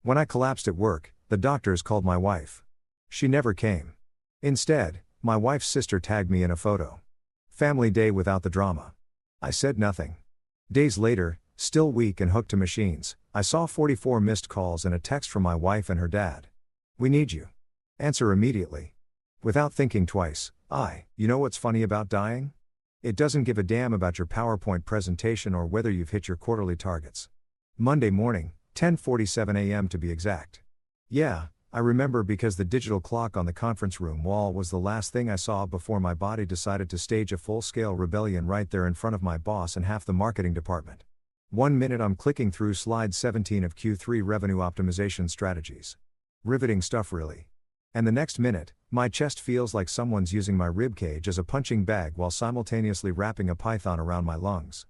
When I collapsed at work, the doctors called my wife. She never came. Instead, my wife's sister tagged me in a photo. Family day without the drama. I said nothing. Days later, still weak and hooked to machines, I saw 44 missed calls and a text from my wife and her dad. "We need you. Answer immediately." Without thinking twice, you know what's funny about dying? It doesn't give a damn about your PowerPoint presentation or whether you've hit your quarterly targets. Monday morning, 10:47 a.m. to be exact. Yeah, I remember because the digital clock on the conference room wall was the last thing I saw before my body decided to stage a full-scale rebellion right there in front of my boss and half the marketing department. 1 minute I'm clicking through slide 17 of Q3 revenue optimization strategies. Riveting stuff really. And the next minute, my chest feels like someone's using my ribcage as a punching bag while simultaneously wrapping a python around my lungs.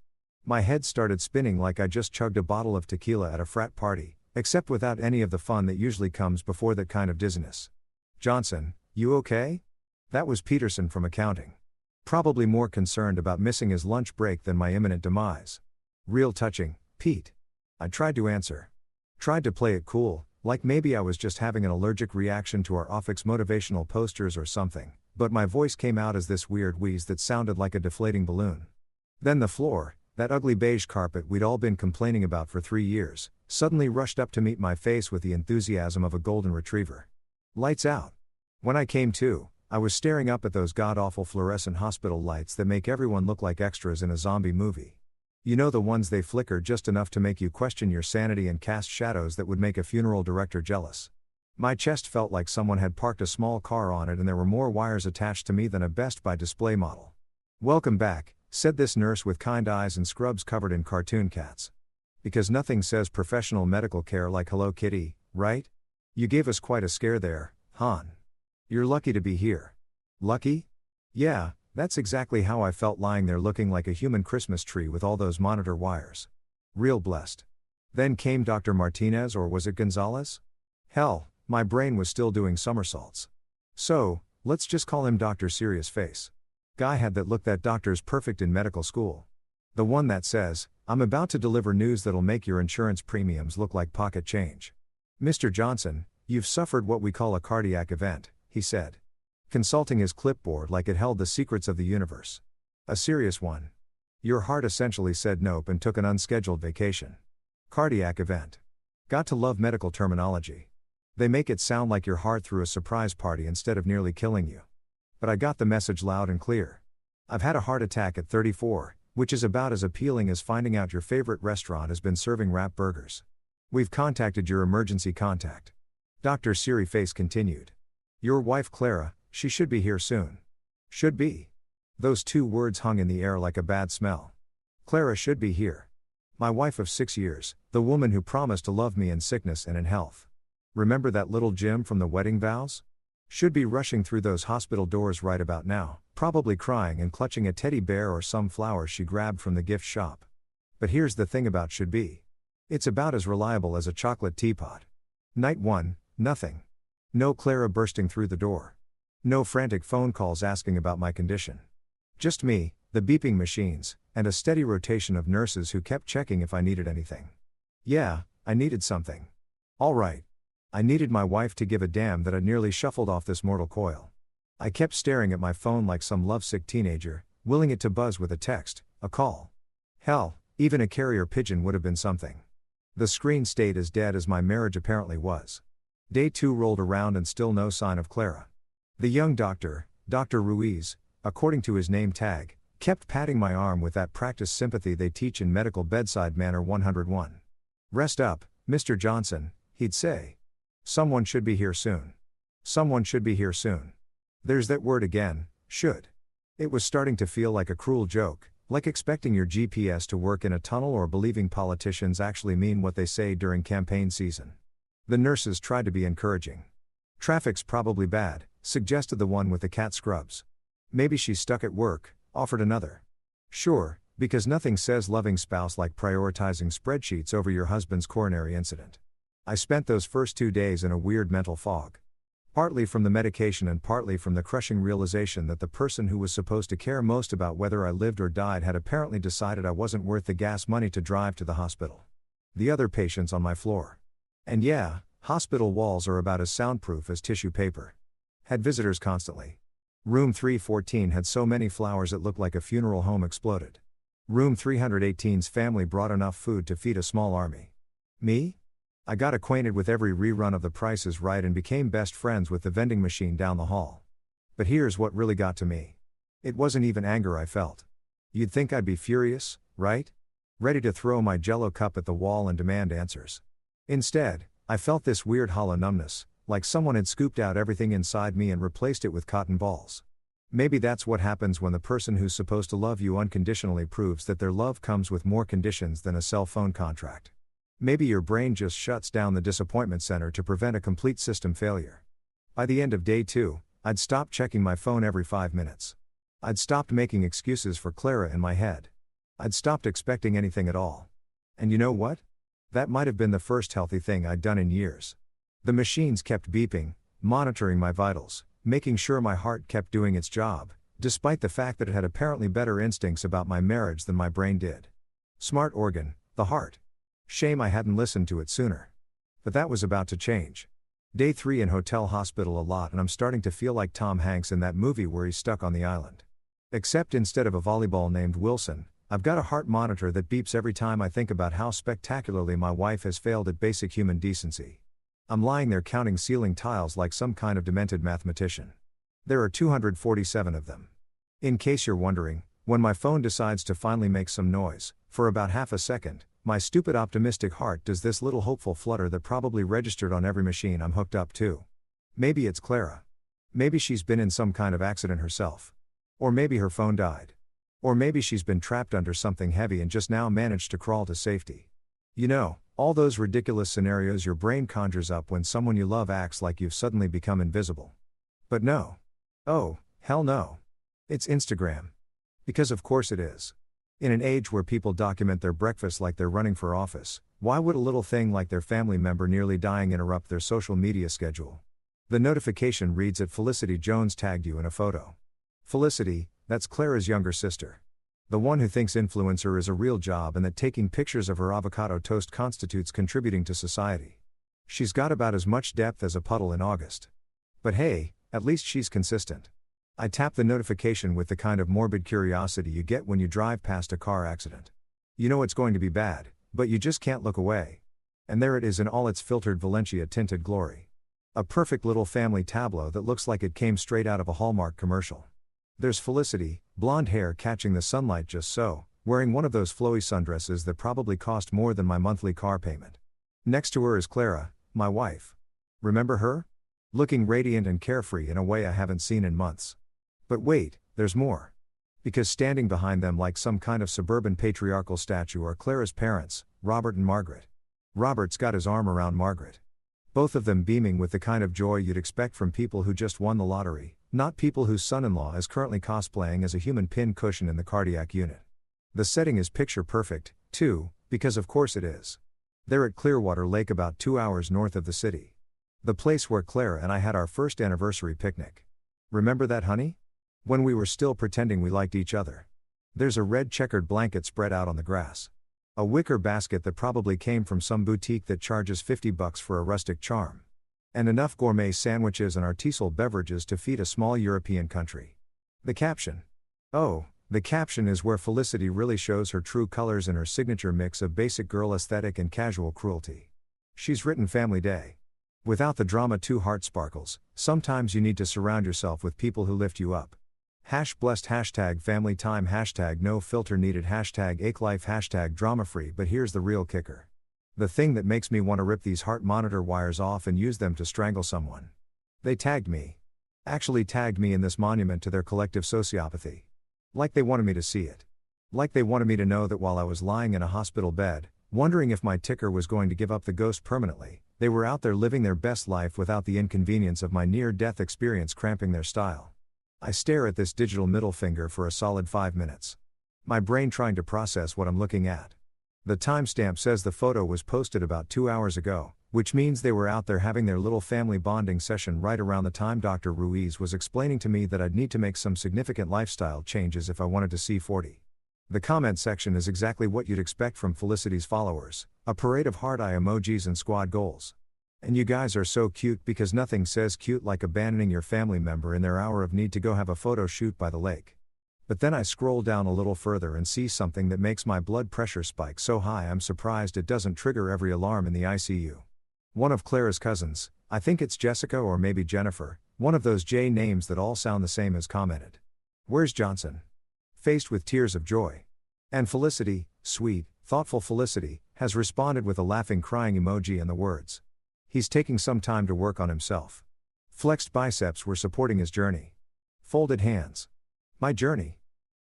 My head started spinning like I just chugged a bottle of tequila at a frat party, except without any of the fun that usually comes before that kind of dizziness. "Johnson, you okay?" That was Peterson from accounting. Probably more concerned about missing his lunch break than my imminent demise. "Real touching, Pete." I tried to answer. Tried to play it cool, like maybe I was just having an allergic reaction to our office motivational posters or something, but my voice came out as this weird wheeze that sounded like a deflating balloon. Then the floor, that ugly beige carpet we'd all been complaining about for 3 years, suddenly rushed up to meet my face with the enthusiasm of a golden retriever. Lights out. When I came to, I was staring up at those god-awful fluorescent hospital lights that make everyone look like extras in a zombie movie. You know, the ones they flicker just enough to make you question your sanity and cast shadows that would make a funeral director jealous. My chest felt like someone had parked a small car on it and there were more wires attached to me than a Best Buy display model. "Welcome back," said this nurse with kind eyes and scrubs covered in cartoon cats. "Because nothing says professional medical care like Hello Kitty, right? You gave us quite a scare there, hon. You're lucky to be here." Lucky? Yeah. That's exactly how I felt lying there looking like a human Christmas tree with all those monitor wires. Real blessed. Then came Dr. Martinez, or was it Gonzalez? Hell, my brain was still doing somersaults. So, let's just call him Dr. Serious Face. Guy had that look that doctor's perfect in medical school. The one that says, "I'm about to deliver news that'll make your insurance premiums look like pocket change." "Mr. Johnson, you've suffered what we call a cardiac event," he said, consulting his clipboard like it held the secrets of the universe. "A serious one. Your heart essentially said nope and took an unscheduled vacation." Cardiac event. Got to love medical terminology. They make it sound like your heart threw a surprise party instead of nearly killing you. But I got the message loud and clear. I've had a heart attack at 34, which is about as appealing as finding out your favorite restaurant has been serving wrap burgers. "We've contacted your emergency contact," Dr. Siri Face continued. "Your wife Clara, she should be here soon." Should be. Those two words hung in the air like a bad smell. Clara should be here. My wife of 6 years, the woman who promised to love me in sickness and in health. Remember that little Jim from the wedding vows? Should be rushing through those hospital doors right about now, probably crying and clutching a teddy bear or some flowers she grabbed from the gift shop. But here's the thing about should be. It's about as reliable as a chocolate teapot. Night 1, nothing. No Clara bursting through the door. No frantic phone calls asking about my condition. Just me, the beeping machines, and a steady rotation of nurses who kept checking if I needed anything. Yeah, I needed something. All right. I needed my wife to give a damn that I'd nearly shuffled off this mortal coil. I kept staring at my phone like some lovesick teenager, willing it to buzz with a text, a call. Hell, even a carrier pigeon would have been something. The screen stayed as dead as my marriage apparently was. Day 2 rolled around and still no sign of Clara. The young doctor, Dr. Ruiz, according to his name tag, kept patting my arm with that practiced sympathy they teach in medical bedside manner 101. "Rest up, Mr. Johnson," he'd say. "Someone should be here soon. Someone should be here soon." There's that word again, should. It was starting to feel like a cruel joke, like expecting your GPS to work in a tunnel or believing politicians actually mean what they say during campaign season. The nurses tried to be encouraging. "Traffic's probably bad," suggested the one with the cat scrubs. "Maybe she's stuck at work," offered another. "Sure, because nothing says loving spouse like prioritizing spreadsheets over your husband's coronary incident." I spent those first 2 days in a weird mental fog. Partly from the medication and partly from the crushing realization that the person who was supposed to care most about whether I lived or died had apparently decided I wasn't worth the gas money to drive to the hospital. The other patients on my floor. And yeah, Hospital walls are about as soundproof as tissue paper. Had visitors constantly. Room 314 had so many flowers it looked like a funeral home exploded. Room 318's family brought enough food to feed a small army. Me? I got acquainted with every rerun of The Price is Right and became best friends with the vending machine down the hall. But here's what really got to me. It wasn't even anger I felt. You'd think I'd be furious, right? Ready to throw my Jell-O cup at the wall and demand answers. Instead, I felt this weird hollow numbness, like someone had scooped out everything inside me and replaced it with cotton balls. Maybe that's what happens when the person who's supposed to love you unconditionally proves that their love comes with more conditions than a cell phone contract. Maybe your brain just shuts down the disappointment center to prevent a complete system failure. By the end of day 2, I'd stopped checking my phone every 5 minutes. I'd stopped making excuses for Clara in my head. I'd stopped expecting anything at all. And you know what? That might have been the first healthy thing I'd done in years. The machines kept beeping, monitoring my vitals, making sure my heart kept doing its job, despite the fact that it had apparently better instincts about my marriage than my brain did. Smart organ, the heart. Shame I hadn't listened to it sooner. But that was about to change. Day 3 in hospital a lot, and I'm starting to feel like Tom Hanks in that movie where he's stuck on the island. Except instead of a volleyball named Wilson, I've got a heart monitor that beeps every time I think about how spectacularly my wife has failed at basic human decency. I'm lying there counting ceiling tiles like some kind of demented mathematician. There are 247 of them. In case you're wondering, when my phone decides to finally make some noise, for about half a second, my stupid optimistic heart does this little hopeful flutter that probably registered on every machine I'm hooked up to. Maybe it's Clara. Maybe she's been in some kind of accident herself. Or maybe her phone died. Or maybe she's been trapped under something heavy and just now managed to crawl to safety. You know, all those ridiculous scenarios your brain conjures up when someone you love acts like you've suddenly become invisible. But no. Oh, hell no. It's Instagram. Because of course it is. In an age where people document their breakfast like they're running for office, why would a little thing like their family member nearly dying interrupt their social media schedule? The notification reads that Felicity Jones tagged you in a photo. Felicity, that's Clara's younger sister. The one who thinks influencer is a real job and that taking pictures of her avocado toast constitutes contributing to society. She's got about as much depth as a puddle in August. But hey, at least she's consistent. I tap the notification with the kind of morbid curiosity you get when you drive past a car accident. You know it's going to be bad, but you just can't look away. And there it is in all its filtered Valencia-tinted glory. A perfect little family tableau that looks like it came straight out of a Hallmark commercial. There's Felicity, blonde hair catching the sunlight just so, wearing one of those flowy sundresses that probably cost more than my monthly car payment. Next to her is Clara, my wife. Remember her? Looking radiant and carefree in a way I haven't seen in months. But wait, there's more. Because standing behind them like some kind of suburban patriarchal statue are Clara's parents, Robert and Margaret. Robert's got his arm around Margaret. Both of them beaming with the kind of joy you'd expect from people who just won the lottery, not people whose son-in-law is currently cosplaying as a human pin cushion in the cardiac unit. The setting is picture perfect, too, because of course it is. They're at Clearwater Lake about 2 hours north of the city. The place where Clara and I had our first anniversary picnic. Remember that, honey? When we were still pretending we liked each other. There's a red checkered blanket spread out on the grass. A wicker basket that probably came from some boutique that charges $50 for a rustic charm. And enough gourmet sandwiches and artisanal beverages to feed a small European country. The caption. Oh, the caption is where Felicity really shows her true colors in her signature mix of basic girl aesthetic and casual cruelty. She's written Family Day. Without the drama too heart sparkles, sometimes you need to surround yourself with people who lift you up. #blessed #family time #no filter needed #AcheLife #drama free. But here's the real kicker. The thing that makes me want to rip these heart monitor wires off and use them to strangle someone. They tagged me. Actually tagged me in this monument to their collective sociopathy. Like they wanted me to see it. Like they wanted me to know that while I was lying in a hospital bed, wondering if my ticker was going to give up the ghost permanently, they were out there living their best life without the inconvenience of my near-death experience cramping their style. I stare at this digital middle finger for a solid 5 minutes. My brain trying to process what I'm looking at. The timestamp says the photo was posted about 2 hours ago, which means they were out there having their little family bonding session right around the time Dr. Ruiz was explaining to me that I'd need to make some significant lifestyle changes if I wanted to see 40. The comment section is exactly what you'd expect from Felicity's followers, a parade of heart eye emojis and squad goals. And you guys are so cute because nothing says cute like abandoning your family member in their hour of need to go have a photo shoot by the lake. But then I scroll down a little further and see something that makes my blood pressure spike so high I'm surprised it doesn't trigger every alarm in the ICU. One of Clara's cousins, I think it's Jessica or maybe Jennifer, one of those J names that all sound the same, as commented, "Where's Johnson?" Faced with tears of joy. And Felicity, sweet, thoughtful Felicity, has responded with a laughing crying emoji and the words, "He's taking some time to work on himself." Flexed biceps were supporting his journey. Folded hands. My journey.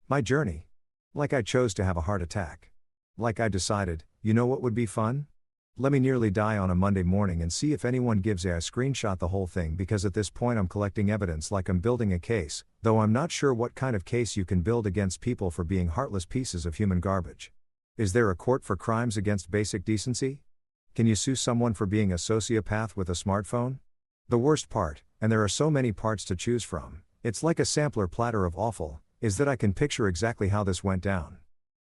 My journey. Like I chose to have a heart attack. Like I decided, you know what would be fun? Let me nearly die on a Monday morning and see if anyone gives a screenshot the whole thing, because at this point I'm collecting evidence like I'm building a case, though I'm not sure what kind of case you can build against people for being heartless pieces of human garbage. Is there a court for crimes against basic decency? Can you sue someone for being a sociopath with a smartphone? The worst part, and there are so many parts to choose from, it's like a sampler platter of awful, is that I can picture exactly how this went down.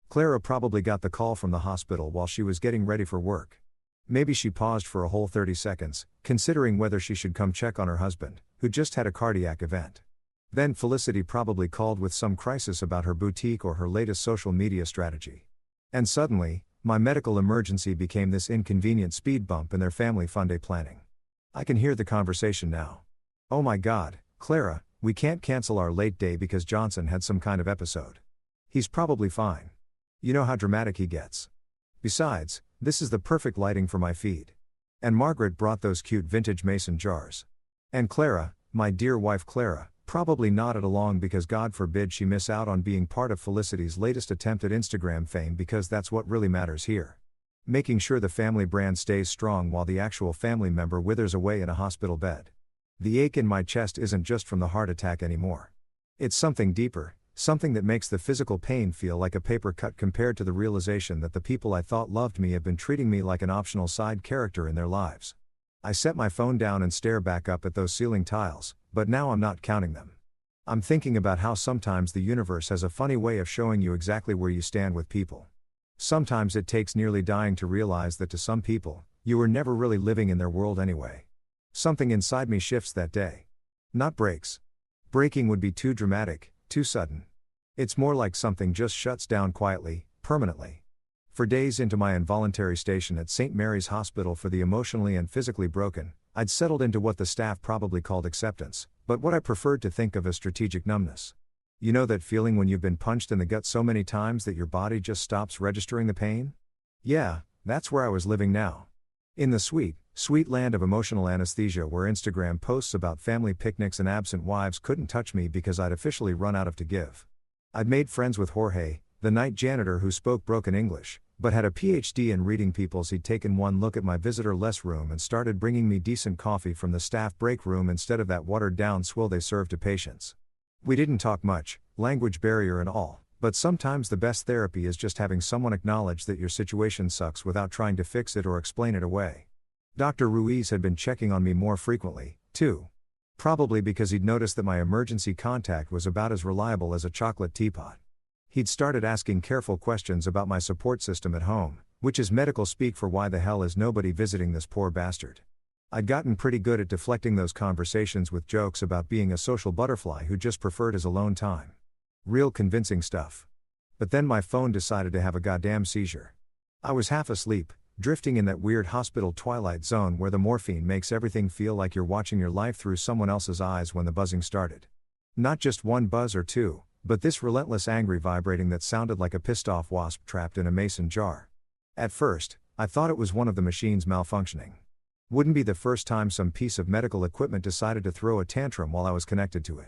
Clara probably got the call from the hospital while she was getting ready for work. Maybe she paused for a whole 30 seconds, considering whether she should come check on her husband, who just had a cardiac event. Then Felicity probably called with some crisis about her boutique or her latest social media strategy. And suddenly, my medical emergency became this inconvenient speed bump in their family fun day planning. I can hear the conversation now. "Oh my God, Clara, we can't cancel our late day because Johnson had some kind of episode. He's probably fine. You know how dramatic he gets. Besides, this is the perfect lighting for my feed. And Margaret brought those cute vintage mason jars. And Clara, my dear wife Clara, probably nodded along because God forbid she miss out on being part of Felicity's latest attempt at Instagram fame, because that's what really matters here. Making sure the family brand stays strong while the actual family member withers away in a hospital bed. The ache in my chest isn't just from the heart attack anymore. It's something deeper, something that makes the physical pain feel like a paper cut compared to the realization that the people I thought loved me have been treating me like an optional side character in their lives. I set my phone down and stare back up at those ceiling tiles, but now I'm not counting them. I'm thinking about how sometimes the universe has a funny way of showing you exactly where you stand with people. Sometimes it takes nearly dying to realize that to some people, you were never really living in their world anyway. Something inside me shifts that day. Not breaks. Breaking would be too dramatic, too sudden. It's more like something just shuts down quietly, permanently. For days into my involuntary station at St. Mary's Hospital for the emotionally and physically broken, I'd settled into what the staff probably called acceptance, but what I preferred to think of as strategic numbness. You know that feeling when you've been punched in the gut so many times that your body just stops registering the pain? Yeah, that's where I was living now. In the sweet, sweet land of emotional anesthesia, where Instagram posts about family picnics and absent wives couldn't touch me because I'd officially run out of to give. I'd made friends with Jorge, the night janitor who spoke broken English, but had a PhD in reading people's. He'd taken one look at my visitor-less room and started bringing me decent coffee from the staff break room instead of that watered-down swill they serve to patients. We didn't talk much, language barrier and all, but sometimes the best therapy is just having someone acknowledge that your situation sucks without trying to fix it or explain it away. Dr. Ruiz had been checking on me more frequently, too. Probably because he'd noticed that my emergency contact was about as reliable as a chocolate teapot. He'd started asking careful questions about my support system at home, which is medical speak for why the hell is nobody visiting this poor bastard. I'd gotten pretty good at deflecting those conversations with jokes about being a social butterfly who just preferred his alone time. Real convincing stuff. But then my phone decided to have a goddamn seizure. I was half asleep, drifting in that weird hospital twilight zone where the morphine makes everything feel like you're watching your life through someone else's eyes when the buzzing started. Not just one buzz or two, but this relentless angry vibrating that sounded like a pissed-off wasp trapped in a mason jar. At first, I thought it was one of the machines malfunctioning. Wouldn't be the first time some piece of medical equipment decided to throw a tantrum while I was connected to it.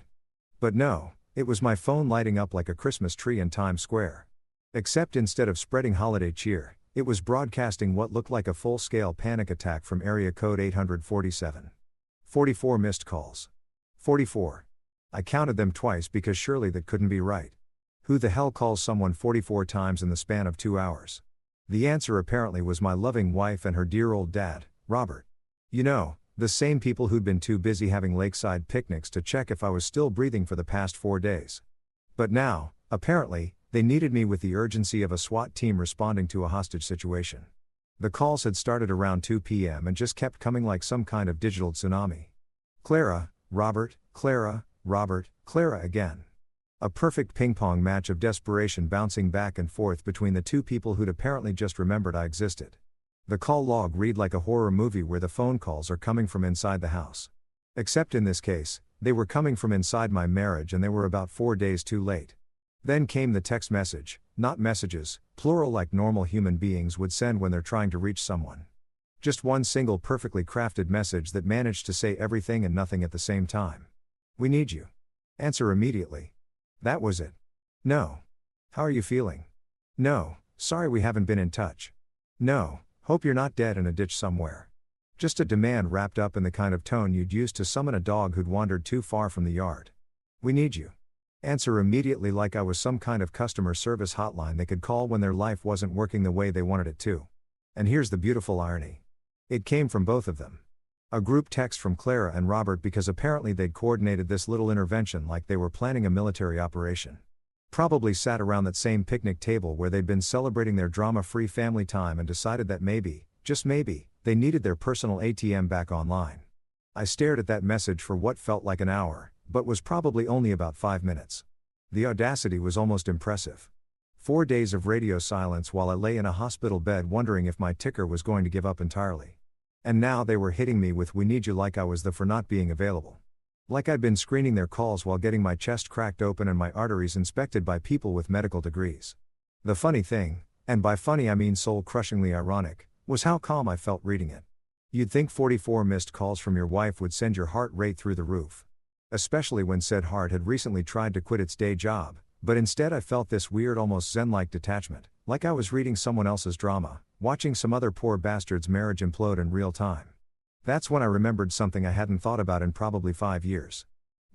But no, it was my phone lighting up like a Christmas tree in Times Square. Except instead of spreading holiday cheer, it was broadcasting what looked like a full-scale panic attack from area code 847. 44 missed calls. 44. I counted them twice because surely that couldn't be right. Who the hell calls someone 44 times in the span of 2 hours? The answer apparently was my loving wife and her dear old dad, Robert. You know, the same people who'd been too busy having lakeside picnics to check if I was still breathing for the past 4 days. But now, apparently, they needed me with the urgency of a SWAT team responding to a hostage situation. The calls had started around 2 p.m. and just kept coming like some kind of digital tsunami. Clara, Robert, Clara, Robert, Clara again. A perfect ping-pong match of desperation bouncing back and forth between the two people who'd apparently just remembered I existed. The call log read like a horror movie where the phone calls are coming from inside the house. Except in this case, they were coming from inside my marriage and they were about 4 days too late. Then came the text message, not messages, plural like normal human beings would send when they're trying to reach someone. Just one single perfectly crafted message that managed to say everything and nothing at the same time. We need you. Answer immediately. That was it. No. How are you feeling? No, sorry we haven't been in touch. No, hope you're not dead in a ditch somewhere. Just a demand wrapped up in the kind of tone you'd use to summon a dog who'd wandered too far from the yard. We need you. Answer immediately like I was some kind of customer service hotline they could call when their life wasn't working the way they wanted it to. And here's the beautiful irony. It came from both of them. A group text from Clara and Robert because apparently they'd coordinated this little intervention like they were planning a military operation. Probably sat around that same picnic table where they'd been celebrating their drama-free family time and decided that maybe, just maybe, they needed their personal ATM back online. I stared at that message for what felt like an hour, but was probably only about 5 minutes. The audacity was almost impressive. 4 days of radio silence while I lay in a hospital bed wondering if my ticker was going to give up entirely. And now they were hitting me with "we need you" like I was the for not being available. Like I'd been screening their calls while getting my chest cracked open and my arteries inspected by people with medical degrees. The funny thing, and by funny I mean soul-crushingly ironic, was how calm I felt reading it. You'd think 44 missed calls from your wife would send your heart rate through the roof. Especially when said heart had recently tried to quit its day job, but instead I felt this weird almost zen-like detachment, like I was reading someone else's drama, watching some other poor bastard's marriage implode in real time. That's when I remembered something I hadn't thought about in probably 5 years.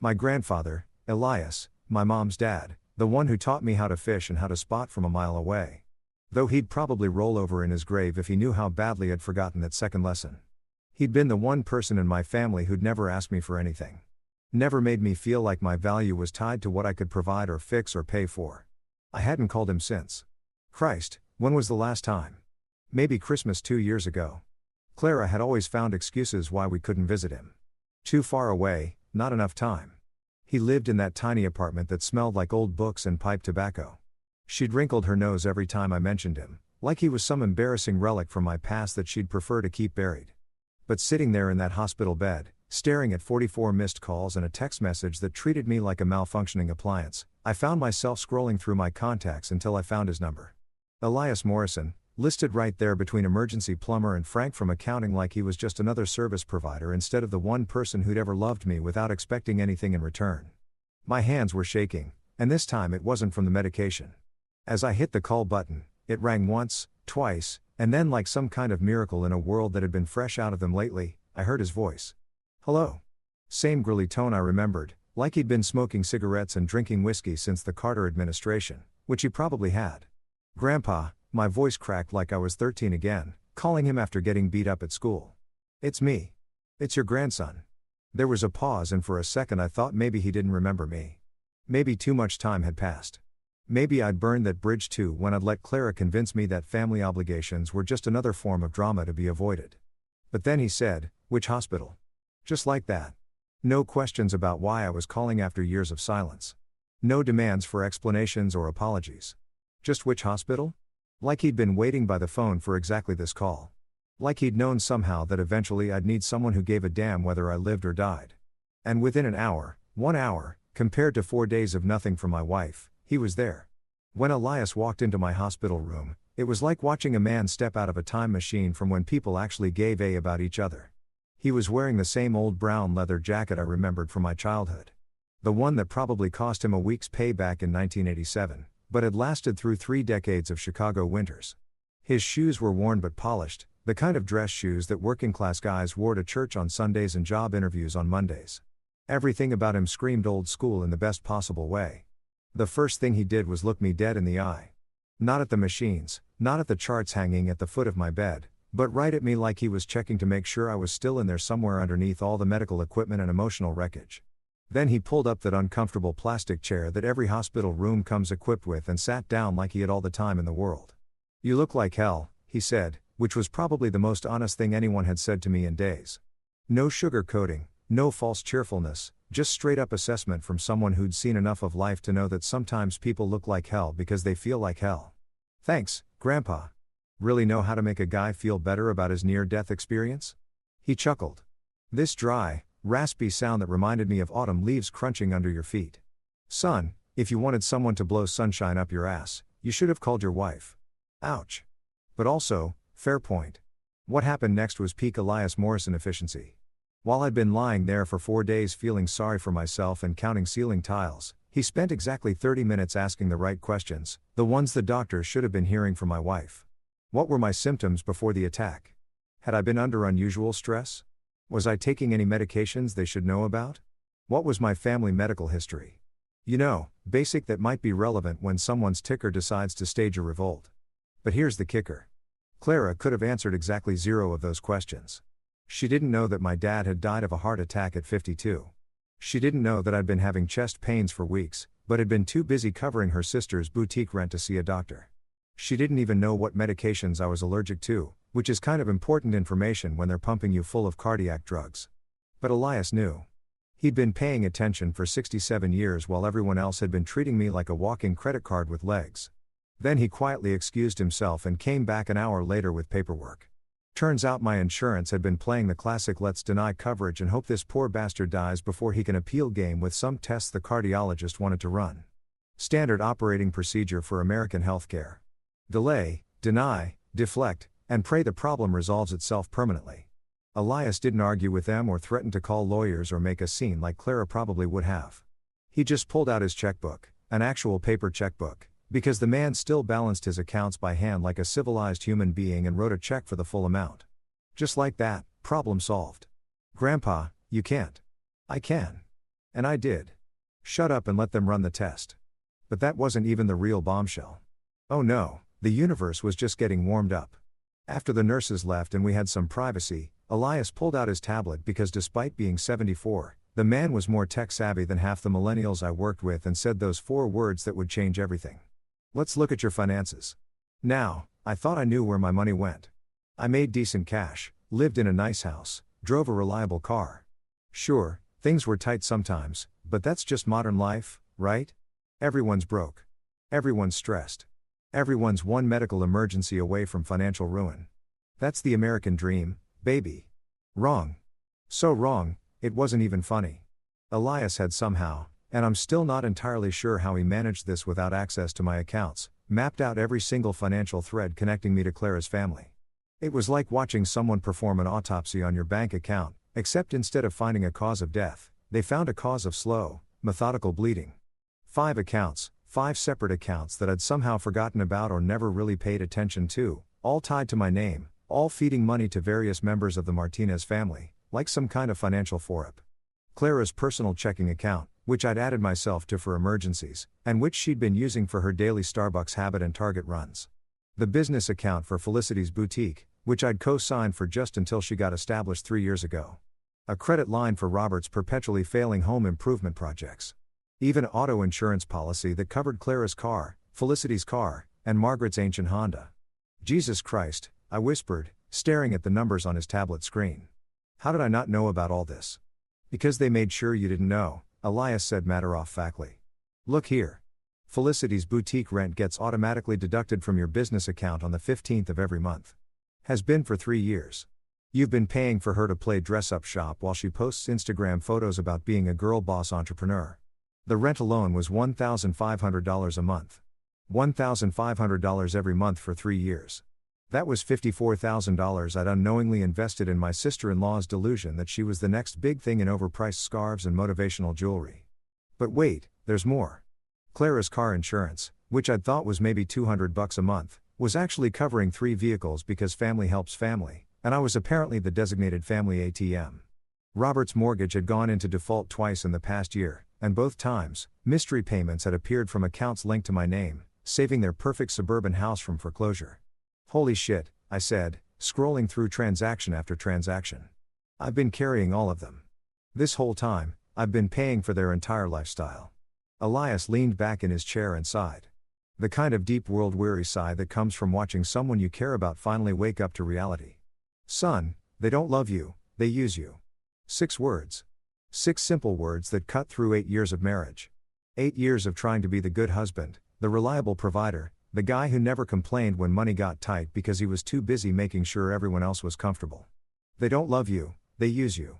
My grandfather, Elias, my mom's dad, the one who taught me how to fish and how to spot from a mile away. Though he'd probably roll over in his grave if he knew how badly I'd forgotten that second lesson. He'd been the one person in my family who'd never asked me for anything. Never made me feel like my value was tied to what I could provide or fix or pay for. I hadn't called him since. Christ, when was the last time? Maybe Christmas 2 years ago. Clara had always found excuses why we couldn't visit him. Too far away, not enough time. He lived in that tiny apartment that smelled like old books and pipe tobacco. She'd wrinkled her nose every time I mentioned him, like he was some embarrassing relic from my past that she'd prefer to keep buried. But sitting there in that hospital bed, staring at 44 missed calls and a text message that treated me like a malfunctioning appliance, I found myself scrolling through my contacts until I found his number. Elias Morrison, listed right there between emergency plumber and Frank from accounting like he was just another service provider instead of the one person who'd ever loved me without expecting anything in return. My hands were shaking, and this time it wasn't from the medication. As I hit the call button, it rang once, twice, and then like some kind of miracle in a world that had been fresh out of them lately, I heard his voice. Hello. Same grilly tone I remembered, like he'd been smoking cigarettes and drinking whiskey since the Carter administration, which he probably had. Grandpa, my voice cracked like I was 13 again, calling him after getting beat up at school. It's me. It's your grandson. There was a pause and for a second I thought maybe he didn't remember me. Maybe too much time had passed. Maybe I'd burned that bridge too when I'd let Clara convince me that family obligations were just another form of drama to be avoided. But then he said, "Which hospital?" Just like that. No questions about why I was calling after years of silence. No demands for explanations or apologies. Just which hospital? Like he'd been waiting by the phone for exactly this call. Like he'd known somehow that eventually I'd need someone who gave a damn whether I lived or died. And within an hour, 1 hour, compared to 4 days of nothing from my wife, he was there. When Elias walked into my hospital room, it was like watching a man step out of a time machine from when people actually gave a about each other. He was wearing the same old brown leather jacket I remembered from my childhood. The one that probably cost him a week's pay back in 1987, but had lasted through 3 decades of Chicago winters. His shoes were worn but polished, the kind of dress shoes that working-class guys wore to church on Sundays and job interviews on Mondays. Everything about him screamed old school in the best possible way. The first thing he did was look me dead in the eye. Not at the machines, not at the charts hanging at the foot of my bed, but right at me like he was checking to make sure I was still in there somewhere underneath all the medical equipment and emotional wreckage. Then he pulled up that uncomfortable plastic chair that every hospital room comes equipped with and sat down like he had all the time in the world. "You look like hell," he said, which was probably the most honest thing anyone had said to me in days. No sugarcoating, no false cheerfulness, just straight up assessment from someone who'd seen enough of life to know that sometimes people look like hell because they feel like hell. Thanks, Grandpa. Really know how to make a guy feel better about his near-death experience? He chuckled. This dry, raspy sound that reminded me of autumn leaves crunching under your feet. Son, if you wanted someone to blow sunshine up your ass, you should have called your wife. Ouch. But also, fair point. What happened next was peak Elias Morrison efficiency. While I'd been lying there for 4 days feeling sorry for myself and counting ceiling tiles, he spent exactly 30 minutes asking the right questions, the ones the doctor should have been hearing from my wife. What were my symptoms before the attack? Had I been under unusual stress? Was I taking any medications they should know about? What was my family medical history? You know, basic that might be relevant when someone's ticker decides to stage a revolt. But here's the kicker. Clara could have answered exactly 0 of those questions. She didn't know that my dad had died of a heart attack at 52. She didn't know that I'd been having chest pains for weeks, but had been too busy covering her sister's boutique rent to see a doctor. She didn't even know what medications I was allergic to, which is kind of important information when they're pumping you full of cardiac drugs. But Elias knew. He'd been paying attention for 67 years while everyone else had been treating me like a walking credit card with legs. Then he quietly excused himself and came back an hour later with paperwork. Turns out my insurance had been playing the classic let's deny coverage and hope this poor bastard dies before he can appeal game with some tests the cardiologist wanted to run. Standard operating procedure for American healthcare. Delay, deny, deflect, and pray the problem resolves itself permanently. Elias didn't argue with them or threaten to call lawyers or make a scene like Clara probably would have. He just pulled out his checkbook, an actual paper checkbook, because the man still balanced his accounts by hand like a civilized human being and wrote a check for the full amount. Just like that, problem solved. Grandpa, you can't. I can. And I did. Shut up and let them run the test. But that wasn't even the real bombshell. Oh no, the universe was just getting warmed up. After the nurses left and we had some privacy, Elias pulled out his tablet because despite being 74, the man was more tech-savvy than half the millennials I worked with and said those 4 words that would change everything. Let's look at your finances. Now, I thought I knew where my money went. I made decent cash, lived in a nice house, drove a reliable car. Sure, things were tight sometimes, but that's just modern life, right? Everyone's broke. Everyone's stressed. Everyone's one medical emergency away from financial ruin. That's the American dream, baby. Wrong. So wrong, it wasn't even funny. Elias had somehow, and I'm still not entirely sure how he managed this without access to my accounts, mapped out every single financial thread connecting me to Clara's family. It was like watching someone perform an autopsy on your bank account, except instead of finding a cause of death, they found a cause of slow, methodical bleeding. 5 accounts, 5 separate accounts that I'd somehow forgotten about or never really paid attention to, all tied to my name, all feeding money to various members of the Martinez family, like some kind of financial forup. Clara's personal checking account, which I'd added myself to for emergencies, and which she'd been using for her daily Starbucks habit and Target runs. The business account for Felicity's boutique, which I'd co-signed for just until she got established 3 years ago. A credit line for Robert's perpetually failing home improvement projects. Even an auto insurance policy that covered Clara's car, Felicity's car, and Margaret's ancient Honda. Jesus Christ, I whispered, staring at the numbers on his tablet screen. How did I not know about all this? Because they made sure you didn't know, Elias said matter-of-factly. Look here. Felicity's boutique rent gets automatically deducted from your business account on the 15th of every month. Has been for 3 years. You've been paying for her to play dress-up shop while she posts Instagram photos about being a girl boss entrepreneur. The rent alone was $1,500 a month. $1,500 every month for 3 years. That was $54,000 I'd unknowingly invested in my sister-in-law's delusion that she was the next big thing in overpriced scarves and motivational jewelry. But wait, there's more. Clara's car insurance, which I'd thought was maybe $200 a month, was actually covering 3 vehicles because family helps family, and I was apparently the designated family ATM. Robert's mortgage had gone into default twice in the past year, and both times, mystery payments had appeared from accounts linked to my name, saving their perfect suburban house from foreclosure. Holy shit, I said, scrolling through transaction after transaction. I've been carrying all of them. This whole time, I've been paying for their entire lifestyle. Elias leaned back in his chair and sighed. The kind of deep world-weary sigh that comes from watching someone you care about finally wake up to reality. Son, they don't love you, they use you. 6 words. 6 simple words that cut through 8 years of marriage. 8 years of trying to be the good husband, the reliable provider, the guy who never complained when money got tight because he was too busy making sure everyone else was comfortable. They don't love you, they use you.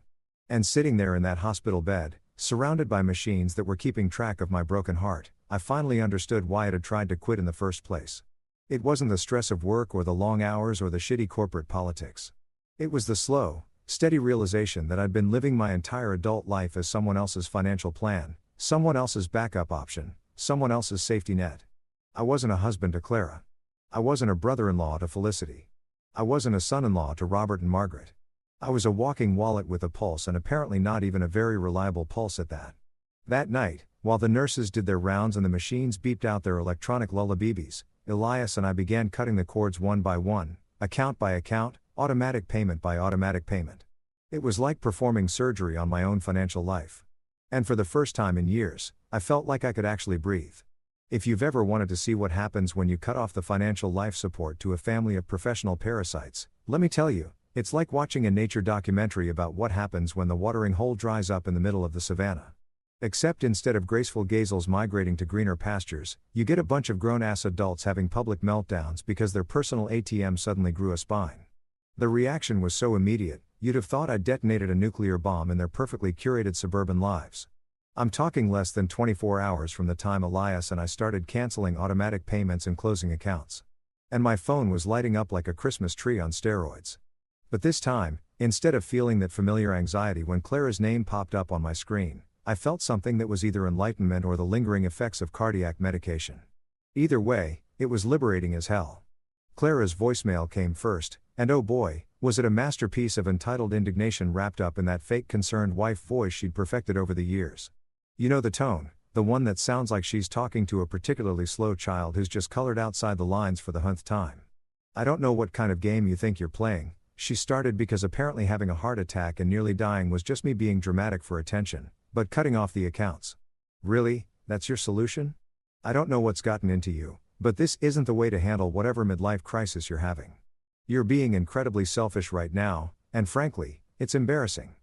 And sitting there in that hospital bed, surrounded by machines that were keeping track of my broken heart, I finally understood why I had tried to quit in the first place. It wasn't the stress of work or the long hours or the shitty corporate politics. It was the slow, steady realization that I'd been living my entire adult life as someone else's financial plan, someone else's backup option, someone else's safety net. I wasn't a husband to Clara. I wasn't a brother-in-law to Felicity. I wasn't a son-in-law to Robert and Margaret. I was a walking wallet with a pulse, and apparently not even a very reliable pulse at that. That night, while the nurses did their rounds and the machines beeped out their electronic lullabies, Elias and I began cutting the cords one by one, account by account, automatic payment by automatic payment. It was like performing surgery on my own financial life. And for the first time in years, I felt like I could actually breathe. If you've ever wanted to see what happens when you cut off the financial life support to a family of professional parasites, let me tell you, it's like watching a nature documentary about what happens when the watering hole dries up in the middle of the savannah. Except instead of graceful gazelles migrating to greener pastures, you get a bunch of grown-ass adults having public meltdowns because their personal ATM suddenly grew a spine. The reaction was so immediate, you'd have thought I'd detonated a nuclear bomb in their perfectly curated suburban lives. I'm talking less than 24 hours from the time Elias and I started canceling automatic payments and closing accounts. And my phone was lighting up like a Christmas tree on steroids. But this time, instead of feeling that familiar anxiety when Clara's name popped up on my screen, I felt something that was either enlightenment or the lingering effects of cardiac medication. Either way, it was liberating as hell. Clara's voicemail came first, and oh boy, was it a masterpiece of entitled indignation wrapped up in that fake concerned wife voice she'd perfected over the years. You know the tone, the one that sounds like she's talking to a particularly slow child who's just colored outside the lines for the 100th time. I don't know what kind of game you think you're playing, she started, because apparently having a heart attack and nearly dying was just me being dramatic for attention, but cutting off the accounts. Really, that's your solution? I don't know what's gotten into you, but this isn't the way to handle whatever midlife crisis you're having. You're being incredibly selfish right now, and frankly, it's embarrassing.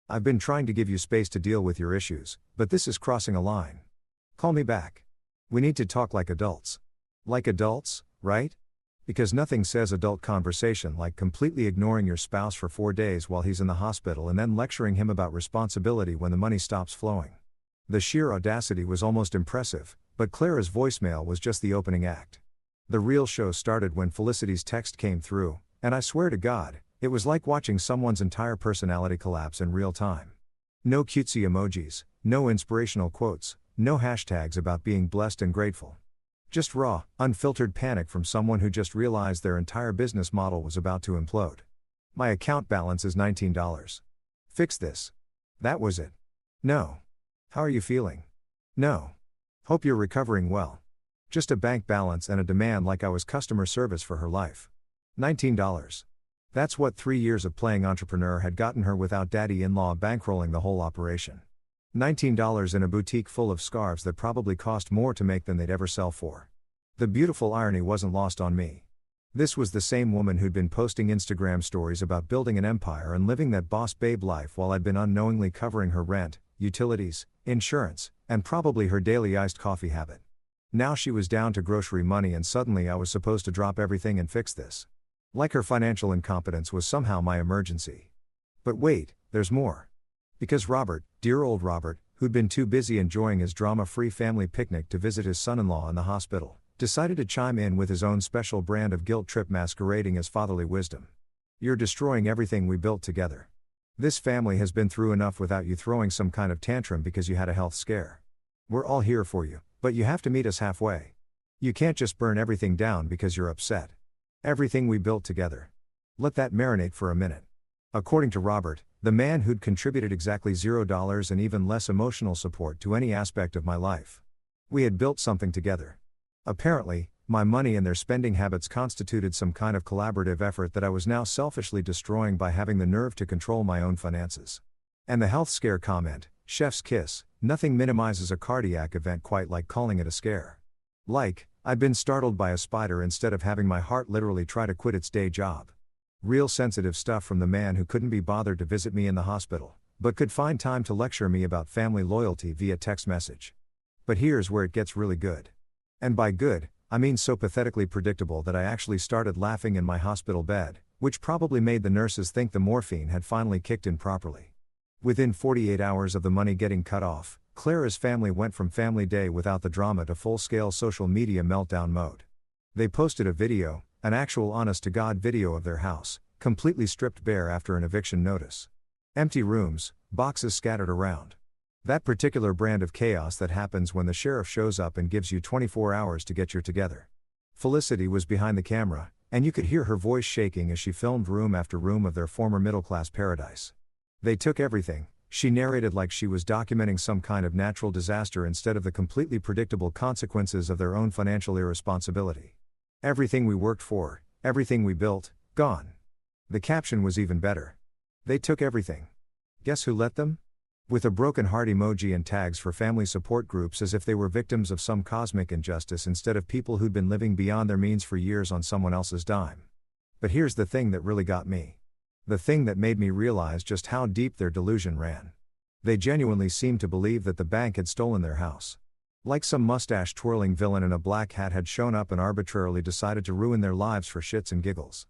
I've been trying to give you space to deal with your issues, but this is crossing a line. Call me back. We need to talk like adults. Like adults, right? Because nothing says adult conversation like completely ignoring your spouse for 4 days while he's in the hospital and then lecturing him about responsibility when the money stops flowing. The sheer audacity was almost impressive, but Clara's voicemail was just the opening act. The real show started when Felicity's text came through, and I swear to God, it was like watching someone's entire personality collapse in real time. No cutesy emojis, no inspirational quotes, no hashtags about being blessed and grateful. Just raw, unfiltered panic from someone who just realized their entire business model was about to implode. My account balance is $19. Fix this. That was it. No. How are you feeling? No. Hope you're recovering well. Just a bank balance and a demand like I was customer service for her life. $19. That's what 3 years of playing entrepreneur had gotten her without daddy-in-law bankrolling the whole operation. $19 in a boutique full of scarves that probably cost more to make than they'd ever sell for. The beautiful irony wasn't lost on me. This was the same woman who'd been posting Instagram stories about building an empire and living that boss babe life while I'd been unknowingly covering her rent, utilities, insurance, and probably her daily iced coffee habit. Now she was down to grocery money, and suddenly I was supposed to drop everything and fix this. Like her financial incompetence was somehow my emergency. But wait, there's more. Because Robert, dear old Robert, who'd been too busy enjoying his drama-free family picnic to visit his son-in-law in the hospital, decided to chime in with his own special brand of guilt trip masquerading as fatherly wisdom. You're destroying everything we built together. This family has been through enough without you throwing some kind of tantrum because you had a health scare. We're all here for you, but you have to meet us halfway. You can't just burn everything down because you're upset. Everything we built together. Let that marinate for a minute. According to Robert, the man who'd contributed exactly $0 and even less emotional support to any aspect of my life. We had built something together. Apparently, my money and their spending habits constituted some kind of collaborative effort that I was now selfishly destroying by having the nerve to control my own finances. And the health scare comment, chef's kiss, nothing minimizes a cardiac event quite like calling it a scare. Like, I'd been startled by a spider instead of having my heart literally try to quit its day job. Real sensitive stuff from the man who couldn't be bothered to visit me in the hospital, but could find time to lecture me about family loyalty via text message. But here's where it gets really good. And by good, I mean so pathetically predictable that I actually started laughing in my hospital bed, which probably made the nurses think the morphine had finally kicked in properly. Within 48 hours of the money getting cut off, Clara's family went from family day without the drama to full-scale social media meltdown mode. They posted a video, an actual honest-to-God video of their house, completely stripped bare after an eviction notice. Empty rooms, boxes scattered around. That particular brand of chaos that happens when the sheriff shows up and gives you 24 hours to get your together. Felicity was behind the camera, and you could hear her voice shaking as she filmed room after room of their former middle-class paradise. They took everything, she narrated like she was documenting some kind of natural disaster instead of the completely predictable consequences of their own financial irresponsibility. Everything we worked for, everything we built, gone. The caption was even better. They took everything. Guess who let them? With a broken heart emoji and tags for family support groups as if they were victims of some cosmic injustice instead of people who'd been living beyond their means for years on someone else's dime. But here's the thing that really got me. The thing that made me realize just how deep their delusion ran. They genuinely seemed to believe that the bank had stolen their house. Like some mustache-twirling villain in a black hat had shown up and arbitrarily decided to ruin their lives for shits and giggles.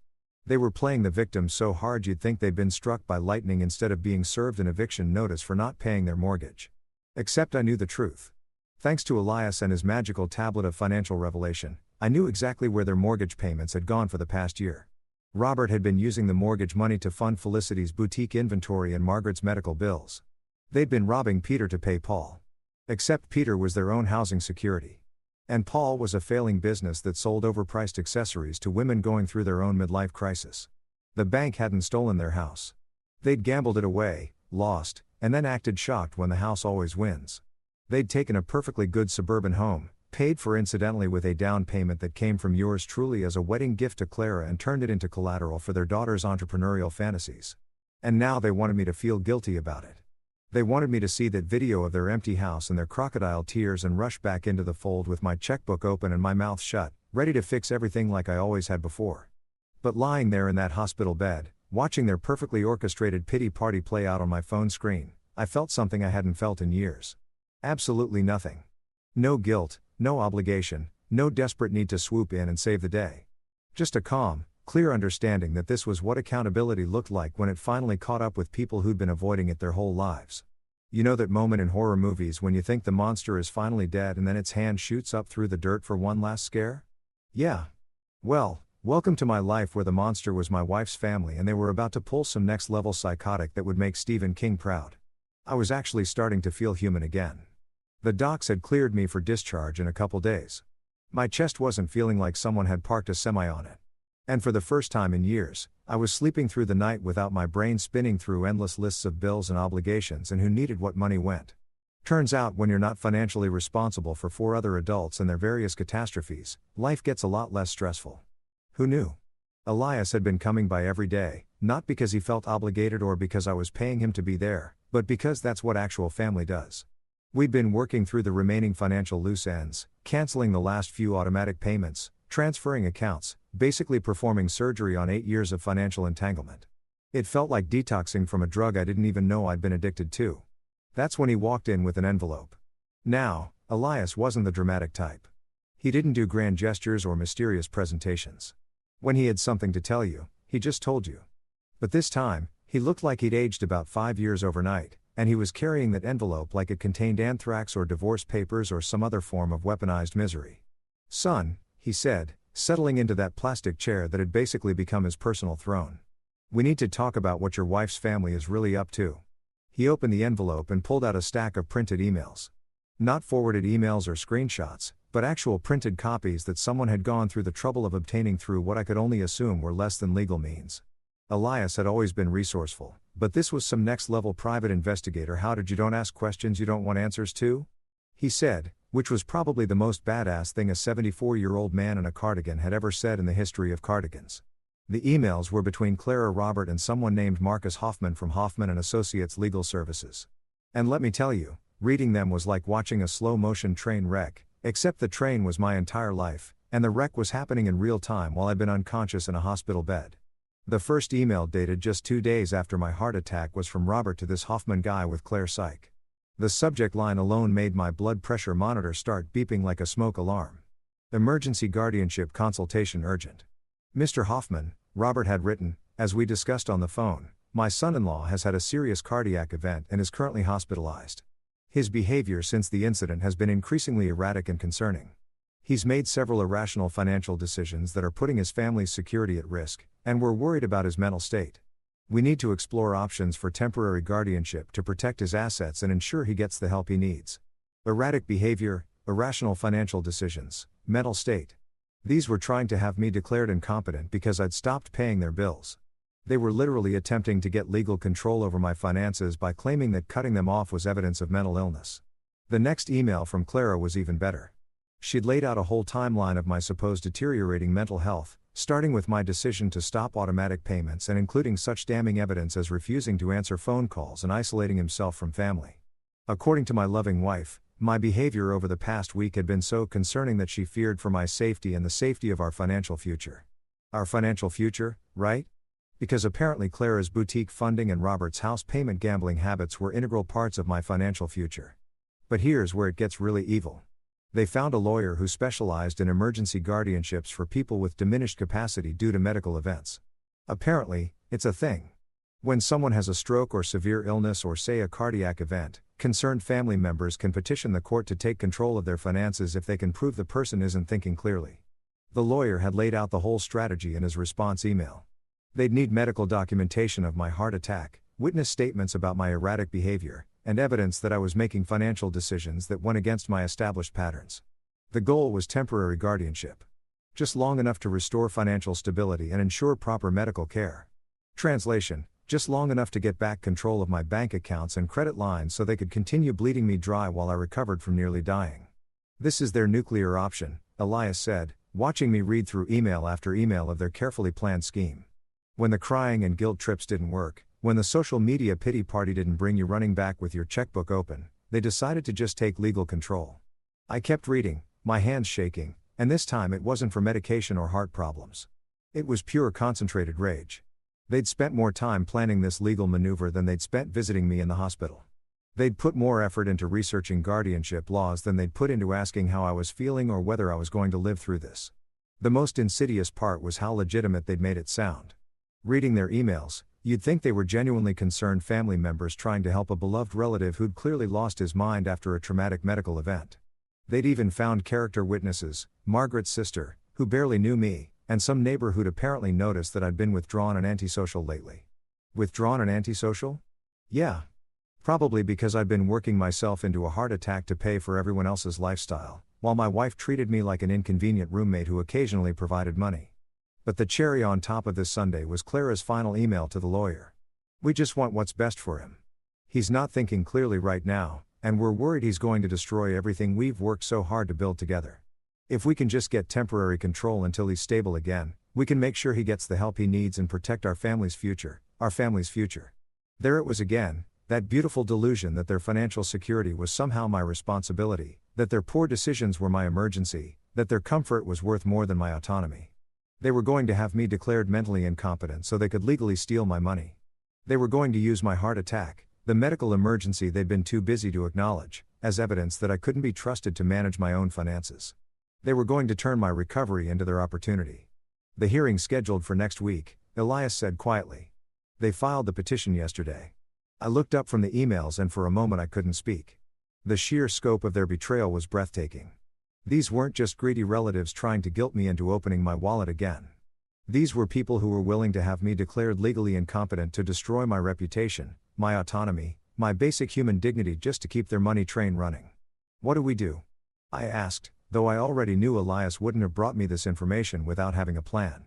They were playing the victim so hard you'd think they'd been struck by lightning instead of being served an eviction notice for not paying their mortgage. Except I knew the truth. Thanks to Elias and his magical tablet of financial revelation, I knew exactly where their mortgage payments had gone for the past year. Robert had been using the mortgage money to fund Felicity's boutique inventory and Margaret's medical bills. They'd been robbing Peter to pay Paul. Except Peter was their own housing security. And Paul was a failing business that sold overpriced accessories to women going through their own midlife crisis. The bank hadn't stolen their house. They'd gambled it away, lost, and then acted shocked when the house always wins. They'd taken a perfectly good suburban home, paid for incidentally with a down payment that came from yours truly as a wedding gift to Clara, and turned it into collateral for their daughter's entrepreneurial fantasies. And now they wanted me to feel guilty about it. They wanted me to see that video of their empty house and their crocodile tears and rush back into the fold with my checkbook open and my mouth shut, ready to fix everything like I always had before. But lying there in that hospital bed, watching their perfectly orchestrated pity party play out on my phone screen, I felt something I hadn't felt in years. Absolutely nothing. No guilt, no obligation, no desperate need to swoop in and save the day. Just a calm, clear understanding that this was what accountability looked like when it finally caught up with people who'd been avoiding it their whole lives. You know that moment in horror movies when you think the monster is finally dead and then its hand shoots up through the dirt for one last scare? Yeah. Well, welcome to my life where the monster was my wife's family and they were about to pull some next level psychotic that would make Stephen King proud. I was actually starting to feel human again. The docs had cleared me for discharge in a couple days. My chest wasn't feeling like someone had parked a semi on it. And for the first time in years, I was sleeping through the night without my brain spinning through endless lists of bills and obligations and who needed what money went. Turns out when you're not financially responsible for 4 other adults and their various catastrophes, life gets a lot less stressful. Who knew? Elias had been coming by every day, not because he felt obligated or because I was paying him to be there, but because that's what actual family does. We'd been working through the remaining financial loose ends, canceling the last few automatic payments, transferring accounts, basically performing surgery on 8 years of financial entanglement. It felt like detoxing from a drug I didn't even know I'd been addicted to. That's when he walked in with an envelope. Now, Elias wasn't the dramatic type. He didn't do grand gestures or mysterious presentations. When he had something to tell you, he just told you. But this time, he looked like he'd aged about 5 years overnight, and he was carrying that envelope like it contained anthrax or divorce papers or some other form of weaponized misery. "Son," he said, settling into that plastic chair that had basically become his personal throne. "We need to talk about what your wife's family is really up to." He opened the envelope and pulled out a stack of printed emails. Not forwarded emails or screenshots, but actual printed copies that someone had gone through the trouble of obtaining through what I could only assume were less than legal means. Elias had always been resourceful, but this was some next-level private investigator how did you don't ask questions you don't want answers to? He said, which was probably the most badass thing a 74-year-old man in a cardigan had ever said in the history of cardigans. The emails were between Clara Robert and someone named Marcus Hoffman from Hoffman & Associates Legal Services. And let me tell you, reading them was like watching a slow-motion train wreck, Except the train was my entire life, and the wreck was happening in real time while I'd been unconscious in a hospital bed. The first email, dated just 2 days after my heart attack, was from Robert to this Hoffman guy with Claire Psych. The subject line alone made my blood pressure monitor start beeping like a smoke alarm. Emergency guardianship consultation urgent. Mr. Hoffman, Robert had written, as we discussed on the phone, my son-in-law has had a serious cardiac event and is currently hospitalized. His behavior since the incident has been increasingly erratic and concerning. He's made several irrational financial decisions that are putting his family's security at risk, and we're worried about his mental state. We need to explore options for temporary guardianship to protect his assets and ensure he gets the help he needs. Erratic behavior, irrational financial decisions, mental state. These were trying to have me declared incompetent because I'd stopped paying their bills. They were literally attempting to get legal control over my finances by claiming that cutting them off was evidence of mental illness. The next email from Clara was even better. She'd laid out a whole timeline of my supposed deteriorating mental health, starting with my decision to stop automatic payments and including such damning evidence as refusing to answer phone calls and isolating himself from family. According to my loving wife, my behavior over the past week had been so concerning that she feared for my safety and the safety of our financial future. Our financial future, right? Because apparently Clara's boutique funding and Robert's house payment gambling habits were integral parts of my financial future. But here's where it gets really evil. They found a lawyer who specialized in emergency guardianships for people with diminished capacity due to medical events. Apparently, it's a thing. When someone has a stroke or severe illness or say a cardiac event, concerned family members can petition the court to take control of their finances if they can prove the person isn't thinking clearly. The lawyer had laid out the whole strategy in his response email. They'd need medical documentation of my heart attack, witness statements about my erratic behavior, and evidence that I was making financial decisions that went against my established patterns. The goal was temporary guardianship. Just long enough to restore financial stability and ensure proper medical care. Translation: just long enough to get back control of my bank accounts and credit lines so they could continue bleeding me dry while I recovered from nearly dying. This is their nuclear option, Elias said, watching me read through email after email of their carefully planned scheme. When the crying and guilt trips didn't work, when the social media pity party didn't bring you running back with your checkbook open, they decided to just take legal control. I kept reading, my hands shaking, and this time it wasn't for medication or heart problems. It was pure concentrated rage. They'd spent more time planning this legal maneuver than they'd spent visiting me in the hospital. They'd put more effort into researching guardianship laws than they'd put into asking how I was feeling or whether I was going to live through this. The most insidious part was how legitimate they'd made it sound. Reading their emails, you'd think they were genuinely concerned family members trying to help a beloved relative who'd clearly lost his mind after a traumatic medical event. They'd even found character witnesses, Margaret's sister, who barely knew me, and some neighbor who'd apparently noticed that I'd been withdrawn and antisocial lately. Withdrawn and antisocial? Yeah. Probably because I'd been working myself into a heart attack to pay for everyone else's lifestyle, while my wife treated me like an inconvenient roommate who occasionally provided money. But the cherry on top of this sundae was Clara's final email to the lawyer. We just want what's best for him. He's not thinking clearly right now, and we're worried he's going to destroy everything we've worked so hard to build together. If we can just get temporary control until he's stable again, we can make sure he gets the help he needs and protect our family's future, our family's future. There it was again, that beautiful delusion that their financial security was somehow my responsibility, that their poor decisions were my emergency, that their comfort was worth more than my autonomy. They were going to have me declared mentally incompetent so they could legally steal my money. They were going to use my heart attack, the medical emergency they'd been too busy to acknowledge, as evidence that I couldn't be trusted to manage my own finances. They were going to turn my recovery into their opportunity. The hearing scheduled for next week, Elias said quietly. They filed the petition yesterday. I looked up from the emails and for a moment I couldn't speak. The sheer scope of their betrayal was breathtaking. These weren't just greedy relatives trying to guilt me into opening my wallet again. These were people who were willing to have me declared legally incompetent to destroy my reputation, my autonomy, my basic human dignity just to keep their money train running. What do we do? I asked, though I already knew Elias wouldn't have brought me this information without having a plan.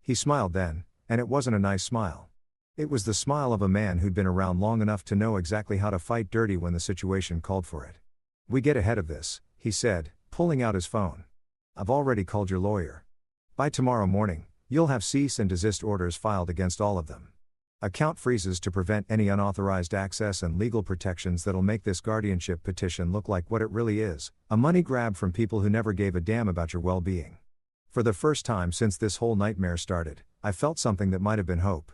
He smiled then, and it wasn't a nice smile. It was the smile of a man who'd been around long enough to know exactly how to fight dirty when the situation called for it. We get ahead of this, he said, pulling out his phone. I've already called your lawyer. By tomorrow morning, you'll have cease and desist orders filed against all of them. Account freezes to prevent any unauthorized access and legal protections that'll make this guardianship petition look like what it really is, a money grab from people who never gave a damn about your well-being. For the first time since this whole nightmare started, I felt something that might have been hope.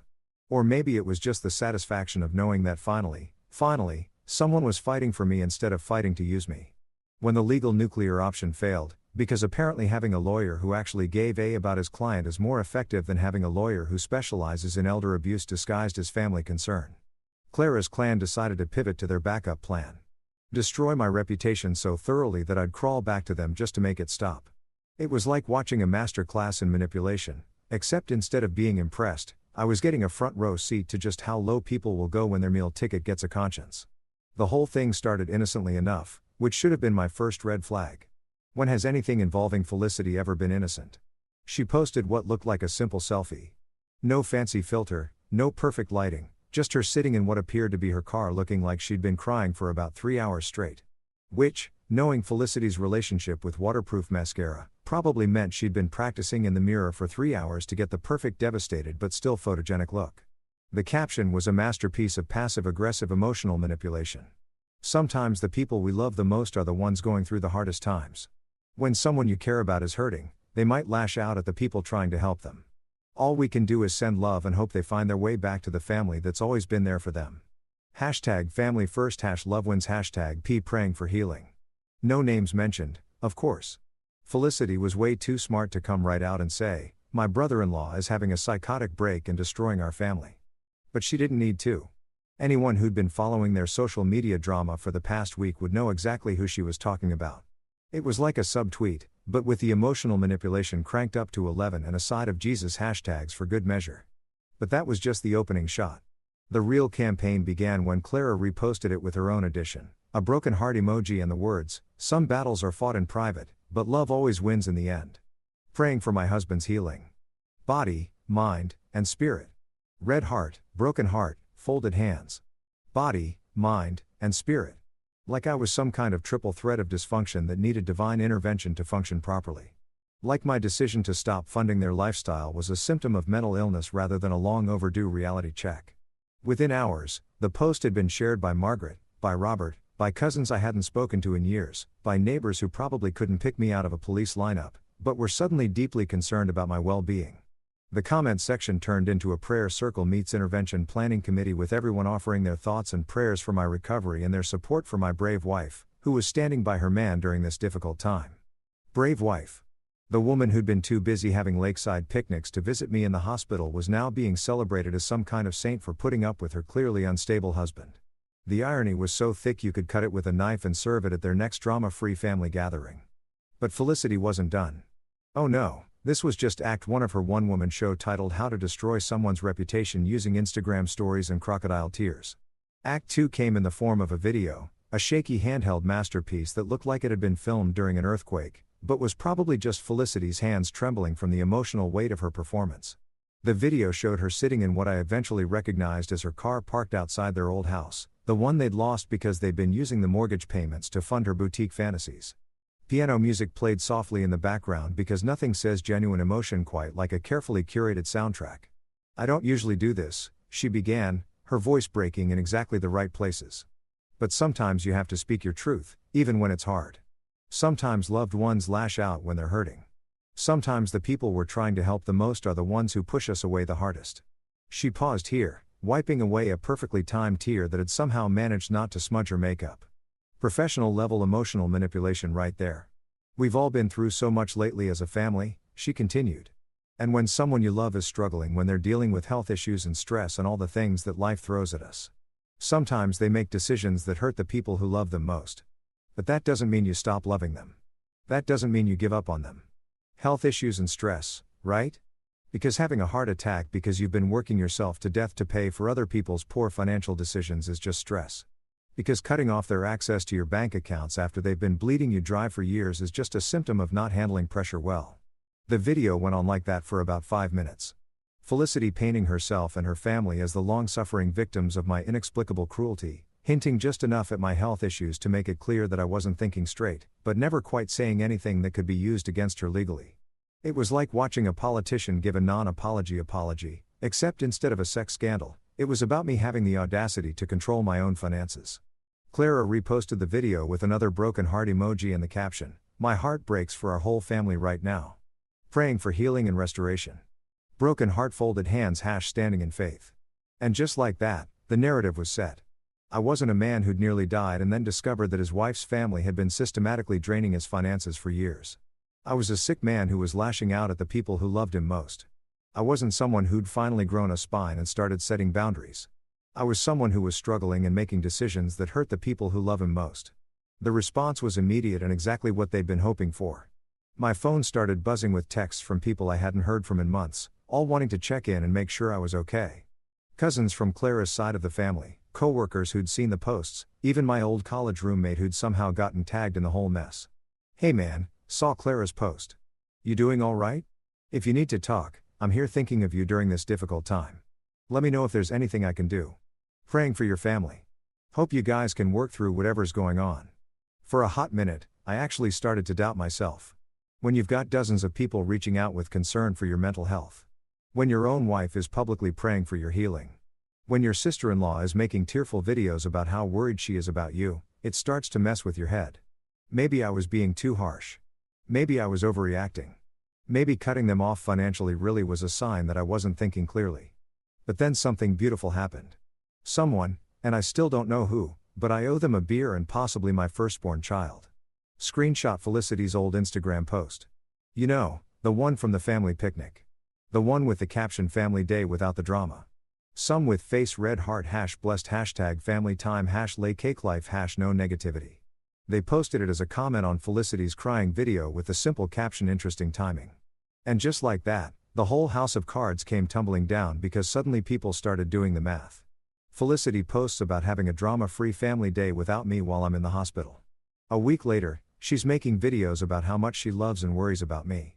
Or maybe it was just the satisfaction of knowing that finally, someone was fighting for me instead of fighting to use me. When the legal nuclear option failed, because apparently having a lawyer who actually gave a about his client is more effective than having a lawyer who specializes in elder abuse disguised as family concern. Clara's clan decided to pivot to their backup plan. Destroy my reputation so thoroughly that I'd crawl back to them just to make it stop. It was like watching a master class in manipulation, except instead of being impressed, I was getting a front row seat to just how low people will go when their meal ticket gets a conscience. The whole thing started innocently enough, which should have been my first red flag. When has anything involving Felicity ever been innocent? She posted what looked like a simple selfie. No fancy filter, no perfect lighting, just her sitting in what appeared to be her car looking like she'd been crying for about 3 hours straight. Which, knowing Felicity's relationship with waterproof mascara, probably meant she'd been practicing in the mirror for 3 hours to get the perfect devastated but still photogenic look. The caption was a masterpiece of passive-aggressive emotional manipulation. Sometimes the people we love the most are the ones going through the hardest times. When someone you care about is hurting, they might lash out at the people trying to help them. All we can do is send love and hope they find their way back to the family that's always been there for them. #family first #loved ones #p praying for healing. No names mentioned, of course. Felicity was way too smart to come right out and say, my brother-in-law is having a psychotic break and destroying our family. But she didn't need to. Anyone who'd been following their social media drama for the past week would know exactly who she was talking about. It was like a subtweet, but with the emotional manipulation cranked up to 11 and a side of Jesus hashtags for good measure. But that was just the opening shot. The real campaign began when Clara reposted it with her own addition, a broken heart emoji and the words, some battles are fought in private, but love always wins in the end. Praying for my husband's healing. Body, mind, and spirit. Red heart, broken heart, folded hands. Body, mind, and spirit. Like I was some kind of triple threat of dysfunction that needed divine intervention to function properly. Like my decision to stop funding their lifestyle was a symptom of mental illness rather than a long overdue reality check. Within hours, the post had been shared by Margaret, by Robert, by cousins I hadn't spoken to in years, by neighbors who probably couldn't pick me out of a police lineup, but were suddenly deeply concerned about my well-being. The comment section turned into a prayer circle meets intervention planning committee with everyone offering their thoughts and prayers for my recovery and their support for my brave wife, who was standing by her man during this difficult time. Brave wife. The woman who'd been too busy having lakeside picnics to visit me in the hospital was now being celebrated as some kind of saint for putting up with her clearly unstable husband. The irony was so thick you could cut it with a knife and serve it at their next drama-free family gathering. But Felicity wasn't done. Oh no. This was just Act 1 of her one-woman show titled How to Destroy Someone's Reputation Using Instagram Stories and Crocodile Tears. Act 2 came in the form of a video, a shaky handheld masterpiece that looked like it had been filmed during an earthquake, but was probably just Felicity's hands trembling from the emotional weight of her performance. The video showed her sitting in what I eventually recognized as her car parked outside their old house, the one they'd lost because they'd been using the mortgage payments to fund her boutique fantasies. Piano music played softly in the background because nothing says genuine emotion quite like a carefully curated soundtrack. I don't usually do this, she began, her voice breaking in exactly the right places. But sometimes you have to speak your truth, even when it's hard. Sometimes loved ones lash out when they're hurting. Sometimes the people we're trying to help the most are the ones who push us away the hardest. She paused here, wiping away a perfectly timed tear that had somehow managed not to smudge her makeup. Professional level emotional manipulation right there. We've all been through so much lately as a family, she continued. And when someone you love is struggling when they're dealing with health issues and stress and all the things that life throws at us. Sometimes they make decisions that hurt the people who love them most. But that doesn't mean you stop loving them. That doesn't mean you give up on them. Health issues and stress, right? Because having a heart attack because you've been working yourself to death to pay for other people's poor financial decisions is just stress. Because cutting off their access to your bank accounts after they've been bleeding you dry for years is just a symptom of not handling pressure well. The video went on like that for about 5 minutes. Felicity painting herself and her family as the long-suffering victims of my inexplicable cruelty, hinting just enough at my health issues to make it clear that I wasn't thinking straight, but never quite saying anything that could be used against her legally. It was like watching a politician give a non-apology apology, except instead of a sex scandal, It was about me having the audacity to control my own finances. Clara reposted the video with another broken heart emoji and the caption, "My heart breaks for our whole family right now. Praying for healing and restoration. Broken heart folded hands # standing in faith." And just like that, the narrative was set. I wasn't a man who'd nearly died and then discovered that his wife's family had been systematically draining his finances for years. I was a sick man who was lashing out at the people who loved him most. I wasn't someone who'd finally grown a spine and started setting boundaries. I was someone who was struggling and making decisions that hurt the people who love him most. The response was immediate and exactly what they'd been hoping for. My phone started buzzing with texts from people I hadn't heard from in months, all wanting to check in and make sure I was okay. Cousins from Clara's side of the family, co-workers who'd seen the posts, even my old college roommate who'd somehow gotten tagged in the whole mess. "Hey man, saw Clara's post. You doing all right? If you need to talk, I'm here thinking of you during this difficult time. Let me know if there's anything I can do. Praying for your family. Hope you guys can work through whatever's going on." For a hot minute, I actually started to doubt myself. When you've got dozens of people reaching out with concern for your mental health. When your own wife is publicly praying for your healing. When your sister-in-law is making tearful videos about how worried she is about you, it starts to mess with your head. Maybe I was being too harsh. Maybe I was overreacting. Maybe cutting them off financially really was a sign that I wasn't thinking clearly. But then something beautiful happened. Someone, and I still don't know who, but I owe them a beer and possibly my firstborn child. Screenshot Felicity's old Instagram post. You know, the one from the family picnic. The one with the caption "Family Day without the drama." Some with face red heart # blessed # family time # lay cake life # no negativity. They posted it as a comment on Felicity's crying video with the simple caption "Interesting timing." And just like that, the whole house of cards came tumbling down because suddenly people started doing the math. Felicity posts about having a drama-free family day without me while I'm in the hospital. A week later, she's making videos about how much she loves and worries about me.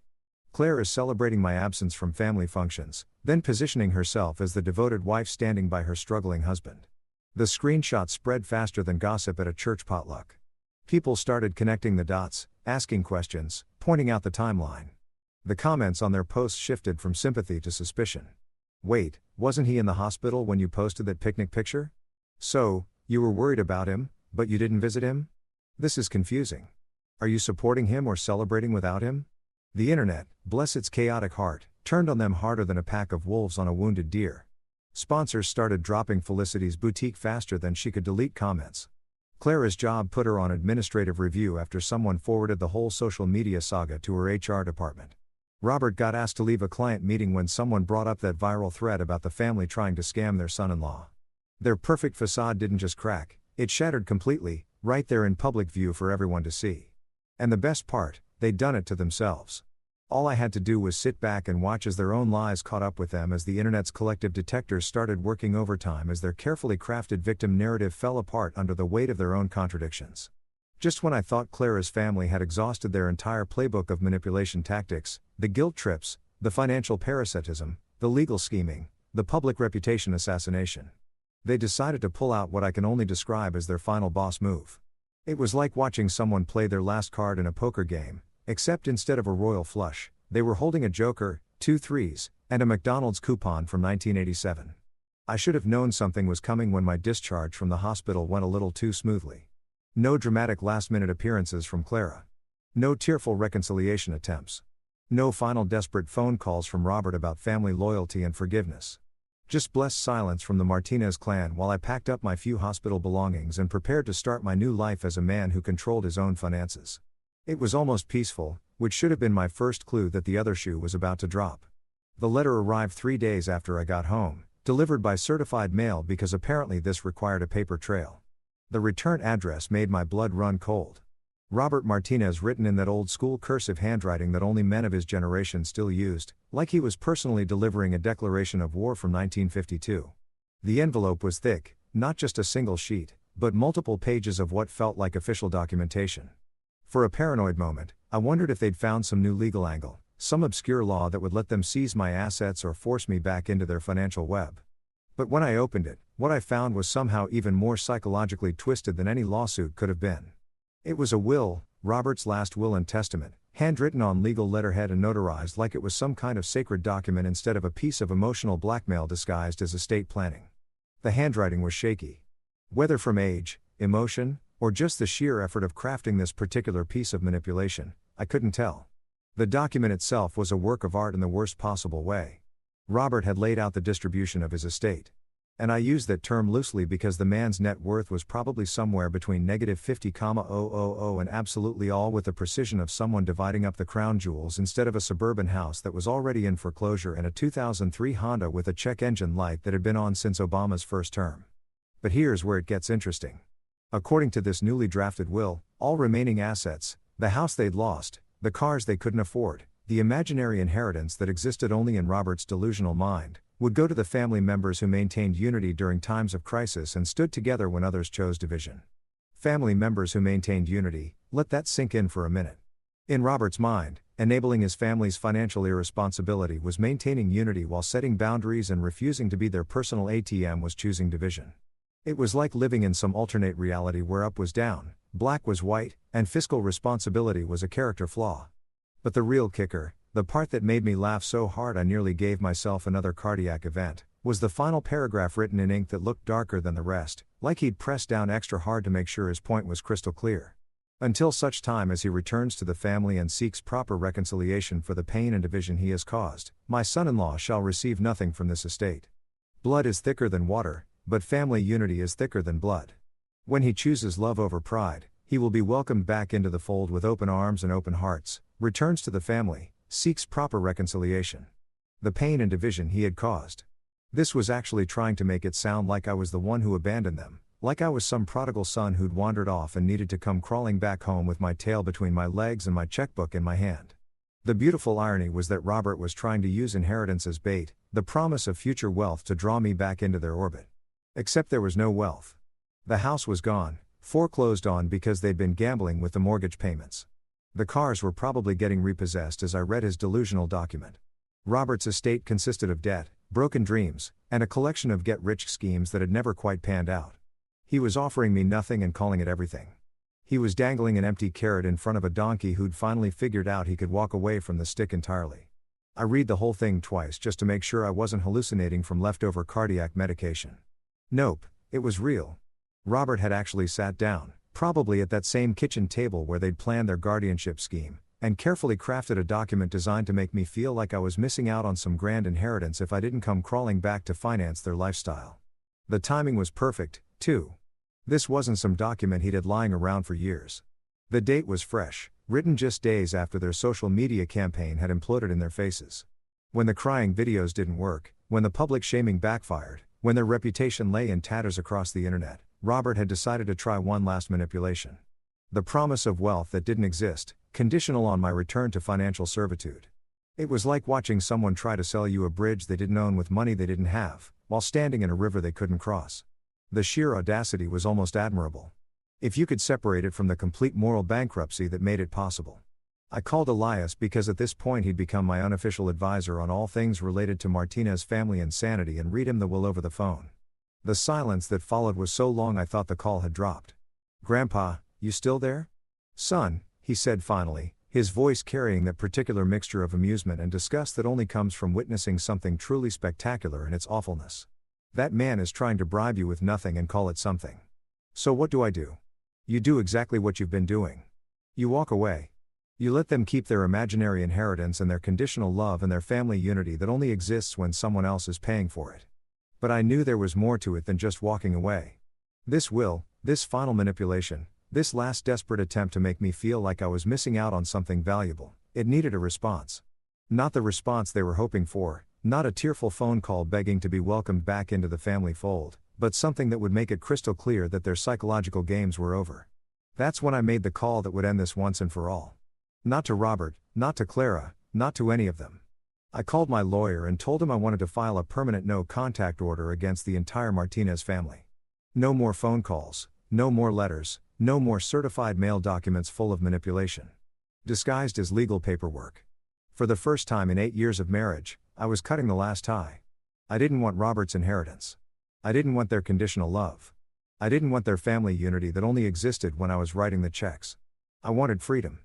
Claire is celebrating my absence from family functions, then positioning herself as the devoted wife standing by her struggling husband. The screenshot spread faster than gossip at a church potluck. People started connecting the dots, asking questions, pointing out the timeline. The comments on their posts shifted from sympathy to suspicion. "Wait, wasn't he in the hospital when you posted that picnic picture? So, you were worried about him, but you didn't visit him? This is confusing. Are you supporting him or celebrating without him?" The internet, bless its chaotic heart, turned on them harder than a pack of wolves on a wounded deer. Sponsors started dropping Felicity's boutique faster than she could delete comments. Clara's job put her on administrative review after someone forwarded the whole social media saga to her HR department. Robert got asked to leave a client meeting when someone brought up that viral thread about the family trying to scam their son-in-law. Their perfect facade didn't just crack, it shattered completely, right there in public view for everyone to see. And the best part, they'd done it to themselves. All I had to do was sit back and watch as their own lies caught up with them as the internet's collective detectors started working overtime as their carefully crafted victim narrative fell apart under the weight of their own contradictions. Just when I thought Clara's family had exhausted their entire playbook of manipulation tactics, the guilt trips, the financial parasitism, the legal scheming, the public reputation assassination, they decided to pull out what I can only describe as their final boss move. It was like watching someone play their last card in a poker game, except instead of a royal flush, they were holding a joker, 2 threes, and a McDonald's coupon from 1987. I should have known something was coming when my discharge from the hospital went a little too smoothly. No dramatic last-minute appearances from Clara. No tearful reconciliation attempts. No final desperate phone calls from Robert about family loyalty and forgiveness. Just blessed silence from the Martinez clan while I packed up my few hospital belongings and prepared to start my new life as a man who controlled his own finances. It was almost peaceful, which should have been my first clue that the other shoe was about to drop. The letter arrived 3 days after I got home, delivered by certified mail because apparently this required a paper trail. The return address made my blood run cold. Robert Martinez written in that old-school cursive handwriting that only men of his generation still used, like he was personally delivering a declaration of war from 1952. The envelope was thick, not just a single sheet, but multiple pages of what felt like official documentation. For a paranoid moment, I wondered if they'd found some new legal angle, some obscure law that would let them seize my assets or force me back into their financial web. But when I opened it, what I found was somehow even more psychologically twisted than any lawsuit could have been. It was a will, Robert's last will and testament, handwritten on legal letterhead and notarized like it was some kind of sacred document instead of a piece of emotional blackmail disguised as estate planning. The handwriting was shaky. Whether from age, emotion, or just the sheer effort of crafting this particular piece of manipulation, I couldn't tell. The document itself was a work of art in the worst possible way. Robert had laid out the distribution of his estate. And I use that term loosely because the man's net worth was probably somewhere between -50,000 and absolutely all, with the precision of someone dividing up the crown jewels instead of a suburban house that was already in foreclosure and a 2003 Honda with a check engine light that had been on since Obama's first term. But here's where it gets interesting. According to this newly drafted will, all remaining assets, the house they'd lost, the cars they couldn't afford, the imaginary inheritance that existed only in Robert's delusional mind, would go to the family members who maintained unity during times of crisis and stood together when others chose division. Family members who maintained unity, let that sink in for a minute. In Robert's mind, enabling his family's financial irresponsibility was maintaining unity, while setting boundaries and refusing to be their personal ATM was choosing division. It was like living in some alternate reality where up was down, black was white, and fiscal responsibility was a character flaw. But the real kicker, the part that made me laugh so hard I nearly gave myself another cardiac event, was the final paragraph written in ink that looked darker than the rest, like he'd pressed down extra hard to make sure his point was crystal clear. Until such time as he returns to the family and seeks proper reconciliation for the pain and division he has caused, my son-in-law shall receive nothing from this estate. Blood is thicker than water, but family unity is thicker than blood. When he chooses love over pride, he will be welcomed back into the fold with open arms and open hearts, returns to the family, seeks proper reconciliation. The pain and division he had caused. This was actually trying to make it sound like I was the one who abandoned them, like I was some prodigal son who'd wandered off and needed to come crawling back home with my tail between my legs and my checkbook in my hand. The beautiful irony was that Robert was trying to use inheritance as bait, the promise of future wealth, to draw me back into their orbit. Except there was no wealth. The house was gone, foreclosed on because they'd been gambling with the mortgage payments. The cars were probably getting repossessed as I read his delusional document. Robert's estate consisted of debt, broken dreams, and a collection of get-rich schemes that had never quite panned out. He was offering me nothing and calling it everything. He was dangling an empty carrot in front of a donkey who'd finally figured out he could walk away from the stick entirely. I read the whole thing twice just to make sure I wasn't hallucinating from leftover cardiac medication. Nope, it was real. Robert had actually sat down, probably at that same kitchen table where they'd planned their guardianship scheme, and carefully crafted a document designed to make me feel like I was missing out on some grand inheritance if I didn't come crawling back to finance their lifestyle. The timing was perfect, too. This wasn't some document he'd had lying around for years. The date was fresh, written just days after their social media campaign had imploded in their faces. When the crying videos didn't work, when the public shaming backfired, when their reputation lay in tatters across the internet, Robert had decided to try one last manipulation. The promise of wealth that didn't exist, conditional on my return to financial servitude. It was like watching someone try to sell you a bridge they didn't own with money they didn't have, while standing in a river they couldn't cross. The sheer audacity was almost admirable. If you could separate it from the complete moral bankruptcy that made it possible. I called Elias because at this point he'd become my unofficial advisor on all things related to Martinez family insanity, and read him the will over the phone. The silence that followed was so long I thought the call had dropped. "Grandpa, you still there?" "Son," he said finally, his voice carrying that particular mixture of amusement and disgust that only comes from witnessing something truly spectacular in its awfulness. "That man is trying to bribe you with nothing and call it something. So what do? You do exactly what you've been doing. You walk away. You let them keep their imaginary inheritance and their conditional love and their family unity that only exists when someone else is paying for it." But I knew there was more to it than just walking away. This will, this final manipulation, this last desperate attempt to make me feel like I was missing out on something valuable, it needed a response. Not the response they were hoping for, not a tearful phone call begging to be welcomed back into the family fold, but something that would make it crystal clear that their psychological games were over. That's when I made the call that would end this once and for all. Not to Robert, not to Clara, not to any of them. I called my lawyer and told him I wanted to file a permanent no-contact order against the entire Martinez family. No more phone calls, no more letters, no more certified mail documents full of manipulation, disguised as legal paperwork. For the first time in 8 years of marriage, I was cutting the last tie. I didn't want Robert's inheritance. I didn't want their conditional love. I didn't want their family unity that only existed when I was writing the checks. I wanted freedom.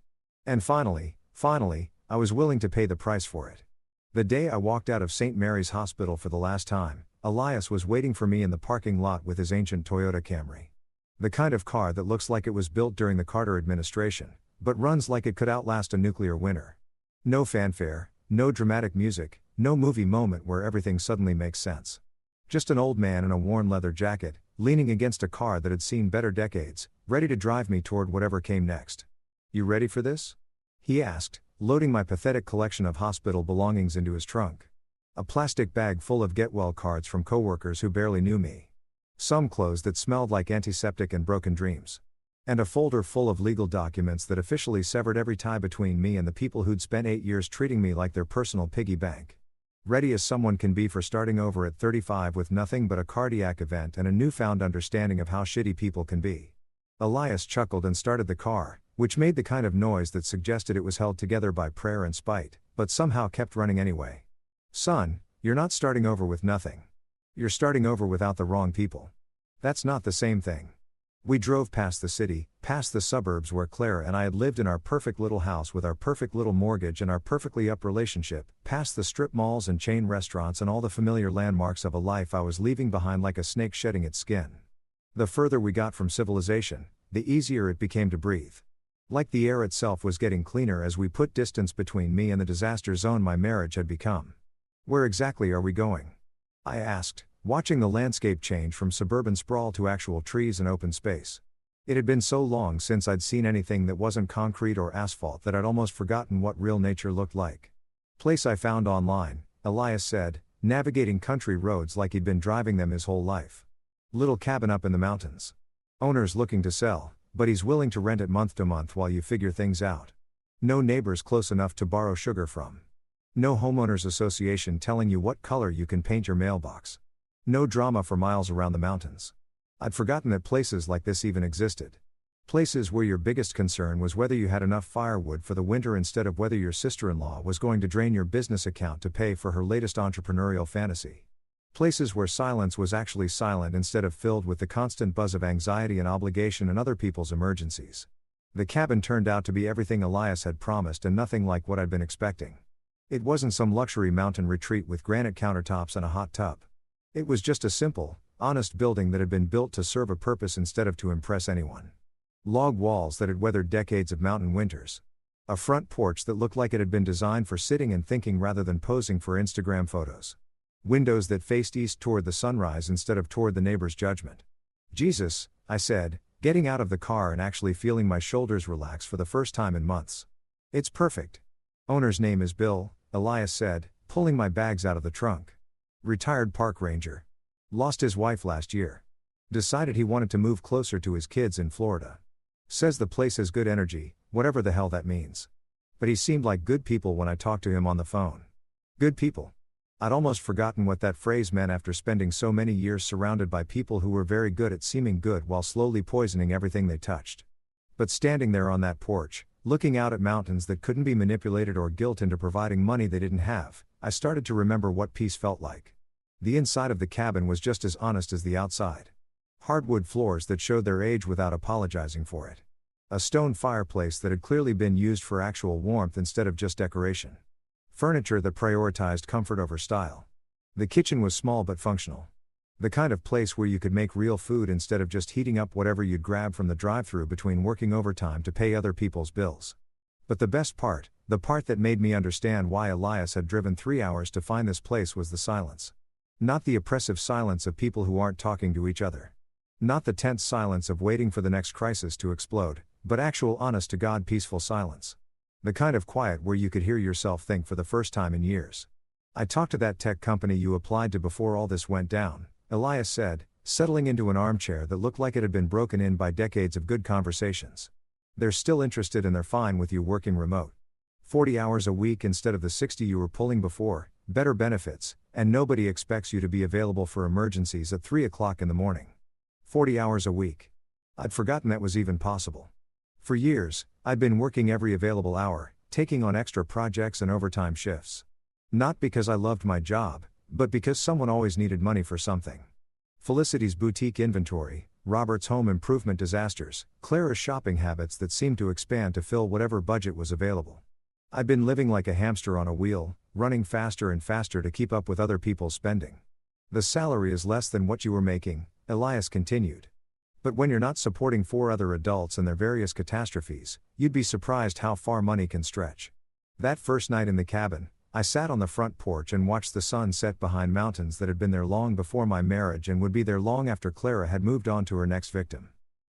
And finally, I was willing to pay the price for it. The day I walked out of St. Mary's Hospital for the last time, Elias was waiting for me in the parking lot with his ancient Toyota Camry. The kind of car that looks like it was built during the Carter administration, but runs like it could outlast a nuclear winter. No fanfare, no dramatic music, no movie moment where everything suddenly makes sense. Just an old man in a worn leather jacket, leaning against a car that had seen better decades, ready to drive me toward whatever came next. "You ready for this?" he asked, loading my pathetic collection of hospital belongings into his trunk. A plastic bag full of get-well cards from coworkers who barely knew me. Some clothes that smelled like antiseptic and broken dreams. And a folder full of legal documents that officially severed every tie between me and the people who'd spent 8 years treating me like their personal piggy bank. Ready as someone can be for starting over at 35 with nothing but a cardiac event and a newfound understanding of how shitty people can be. Elias chuckled and started the car, which made the kind of noise that suggested it was held together by prayer and spite, but somehow kept running anyway. "Son, you're not starting over with nothing. You're starting over without the wrong people. That's not the same thing." We drove past the city, past the suburbs where Claire and I had lived in our perfect little house with our perfect little mortgage and our perfectly up relationship, past the strip malls and chain restaurants and all the familiar landmarks of a life I was leaving behind like a snake shedding its skin. The further we got from civilization, the easier it became to breathe. Like the air itself was getting cleaner as we put distance between me and the disaster zone my marriage had become. "Where exactly are we going?" I asked, watching the landscape change from suburban sprawl to actual trees and open space. It had been so long since I'd seen anything that wasn't concrete or asphalt that I'd almost forgotten what real nature looked like. "Place I found online," Elias said, navigating country roads like he'd been driving them his whole life. "Little cabin up in the mountains. Owner's looking to sell, but he's willing to rent it month to month while you figure things out. No neighbors close enough to borrow sugar from. No homeowners association telling you what color you can paint your mailbox. No drama for miles around the mountains." I'd forgotten that places like this even existed. Places where your biggest concern was whether you had enough firewood for the winter instead of whether your sister-in-law was going to drain your business account to pay for her latest entrepreneurial fantasy. Places where silence was actually silent instead of filled with the constant buzz of anxiety and obligation and other people's emergencies. The cabin turned out to be everything Elias had promised and nothing like what I'd been expecting. It wasn't some luxury mountain retreat with granite countertops and a hot tub. It was just a simple, honest building that had been built to serve a purpose instead of to impress anyone. Log walls that had weathered decades of mountain winters. A front porch that looked like it had been designed for sitting and thinking rather than posing for Instagram photos. Windows that faced east toward the sunrise instead of toward the neighbor's judgment. "Jesus," I said, getting out of the car and actually feeling my shoulders relax for the first time in months. "It's perfect." "Owner's name is Bill," Elias said, pulling my bags out of the trunk. "Retired park ranger. Lost his wife last year. Decided he wanted to move closer to his kids in Florida. Says the place has good energy, whatever the hell that means. But he seemed like good people when I talked to him on the phone." Good people. I'd almost forgotten what that phrase meant after spending so many years surrounded by people who were very good at seeming good while slowly poisoning everything they touched. But standing there on that porch, looking out at mountains that couldn't be manipulated or guilt into providing money they didn't have, I started to remember what peace felt like. The inside of the cabin was just as honest as the outside. Hardwood floors that showed their age without apologizing for it. A stone fireplace that had clearly been used for actual warmth instead of just decoration. Furniture that prioritized comfort over style. The kitchen was small but functional. The kind of place where you could make real food instead of just heating up whatever you'd grab from the drive-thru between working overtime to pay other people's bills. But the best part, the part that made me understand why Elias had driven 3 hours to find this place, was the silence. Not the oppressive silence of people who aren't talking to each other. Not the tense silence of waiting for the next crisis to explode, but actual honest-to-God peaceful silence. The kind of quiet where you could hear yourself think for the first time in years. "I talked to that tech company you applied to before all this went down," Elias said, settling into an armchair that looked like it had been broken in by decades of good conversations. "They're still interested and they're fine with you working remote. 40 hours a week instead of the 60 you were pulling before, better benefits, and nobody expects you to be available for emergencies at 3 o'clock in the morning. 40 hours a week. I'd forgotten that was even possible. For years, I'd been working every available hour, taking on extra projects and overtime shifts. Not because I loved my job, but because someone always needed money for something. Felicity's boutique inventory, Robert's home improvement disasters, Clara's shopping habits that seemed to expand to fill whatever budget was available. I'd been living like a hamster on a wheel, running faster and faster to keep up with other people's spending. The salary is less than what you were making, Elias continued. But when you're not supporting 4 other adults and their various catastrophes, you'd be surprised how far money can stretch. That first night in the cabin, I sat on the front porch and watched the sun set behind mountains that had been there long before my marriage and would be there long after Clara had moved on to her next victim.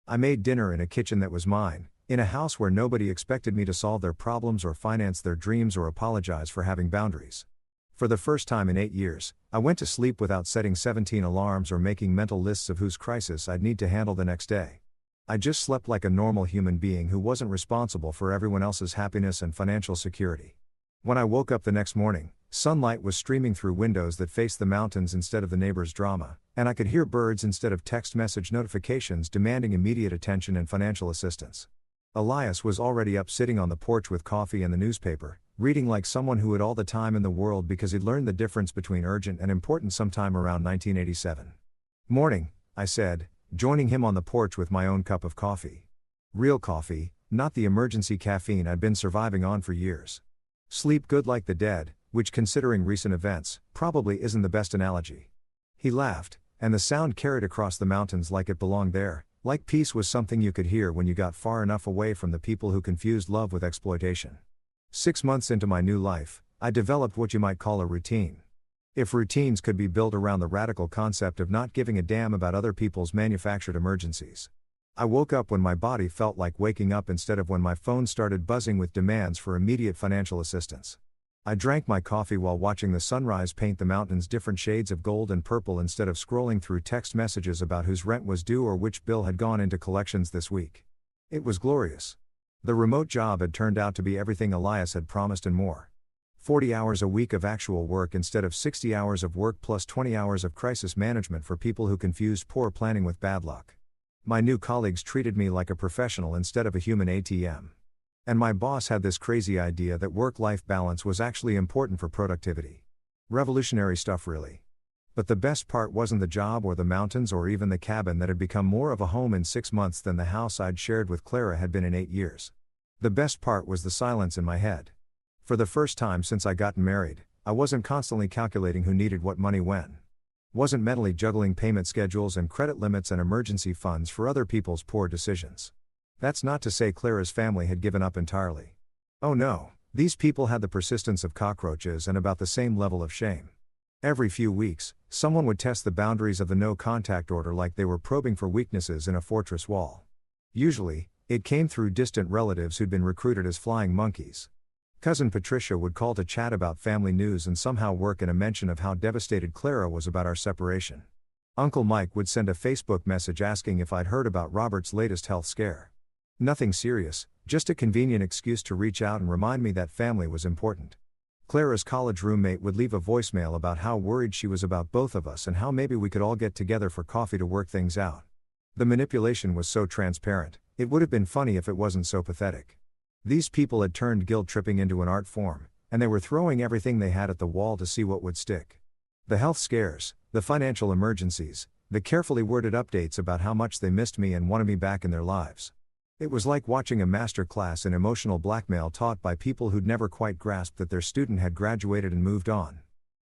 I made dinner in a kitchen that was mine, in a house where nobody expected me to solve their problems or finance their dreams or apologize for having boundaries. For the first time in 8 years, I went to sleep without setting 17 alarms or making mental lists of whose crisis I'd need to handle the next day. I just slept like a normal human being who wasn't responsible for everyone else's happiness and financial security. When I woke up the next morning, sunlight was streaming through windows that faced the mountains instead of the neighbor's drama, and I could hear birds instead of text message notifications demanding immediate attention and financial assistance. Elias was already up sitting on the porch with coffee and the newspaper, reading like someone who had all the time in the world because he'd learned the difference between urgent and important sometime around 1987. "Morning," I said, joining him on the porch with my own cup of coffee. Real coffee, not the emergency caffeine I'd been surviving on for years. Sleep good like the dead, which considering recent events, probably isn't the best analogy. He laughed, and the sound carried across the mountains like it belonged there, like peace was something you could hear when you got far enough away from the people who confused love with exploitation. 6 months into my new life, I developed what you might call a routine. If routines could be built around the radical concept of not giving a damn about other people's manufactured emergencies. I woke up when my body felt like waking up instead of when my phone started buzzing with demands for immediate financial assistance. I drank my coffee while watching the sunrise paint the mountains different shades of gold and purple instead of scrolling through text messages about whose rent was due or which bill had gone into collections this week. It was glorious. The remote job had turned out to be everything Elias had promised and more. 40 hours a week of actual work instead of 60 hours of work plus 20 hours of crisis management for people who confused poor planning with bad luck. My new colleagues treated me like a professional instead of a human ATM. And my boss had this crazy idea that work-life balance was actually important for productivity. Revolutionary stuff really. But the best part wasn't the job or the mountains or even the cabin that had become more of a home in 6 months than the house I'd shared with Clara had been in 8 years. The best part was the silence in my head. For the first time since I gotten married, I wasn't constantly calculating who needed what money when. Wasn't mentally juggling payment schedules and credit limits and emergency funds for other people's poor decisions. That's not to say Clara's family had given up entirely. Oh no, these people had the persistence of cockroaches and about the same level of shame. Every few weeks, someone would test the boundaries of the no-contact order like they were probing for weaknesses in a fortress wall. Usually, it came through distant relatives who'd been recruited as flying monkeys. Cousin Patricia would call to chat about family news and somehow work in a mention of how devastated Clara was about our separation. Uncle Mike would send a Facebook message asking if I'd heard about Robert's latest health scare. Nothing serious, just a convenient excuse to reach out and remind me that family was important. Clara's college roommate would leave a voicemail about how worried she was about both of us and how maybe we could all get together for coffee to work things out. The manipulation was so transparent, it would have been funny if it wasn't so pathetic. These people had turned guilt tripping into an art form, and they were throwing everything they had at the wall to see what would stick. The health scares, the financial emergencies, the carefully worded updates about how much they missed me and wanted me back in their lives. It was like watching a master class in emotional blackmail taught by people who'd never quite grasped that their student had graduated and moved on.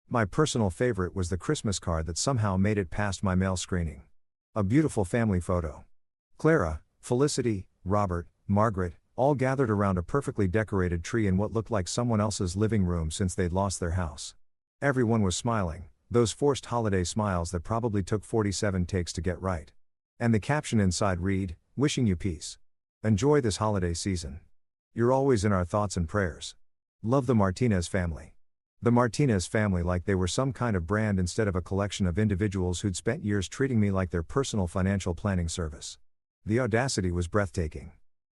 My personal favorite was the Christmas card that somehow made it past my mail screening. A beautiful family photo. Clara, Felicity, Robert, Margaret, all gathered around a perfectly decorated tree in what looked like someone else's living room since they'd lost their house. Everyone was smiling, those forced holiday smiles that probably took 47 takes to get right. And the caption inside read, "Wishing you peace. Enjoy this holiday season. You're always in our thoughts and prayers. Love the Martinez family." The Martinez family like they were some kind of brand instead of a collection of individuals who'd spent years treating me like their personal financial planning service. The audacity was breathtaking.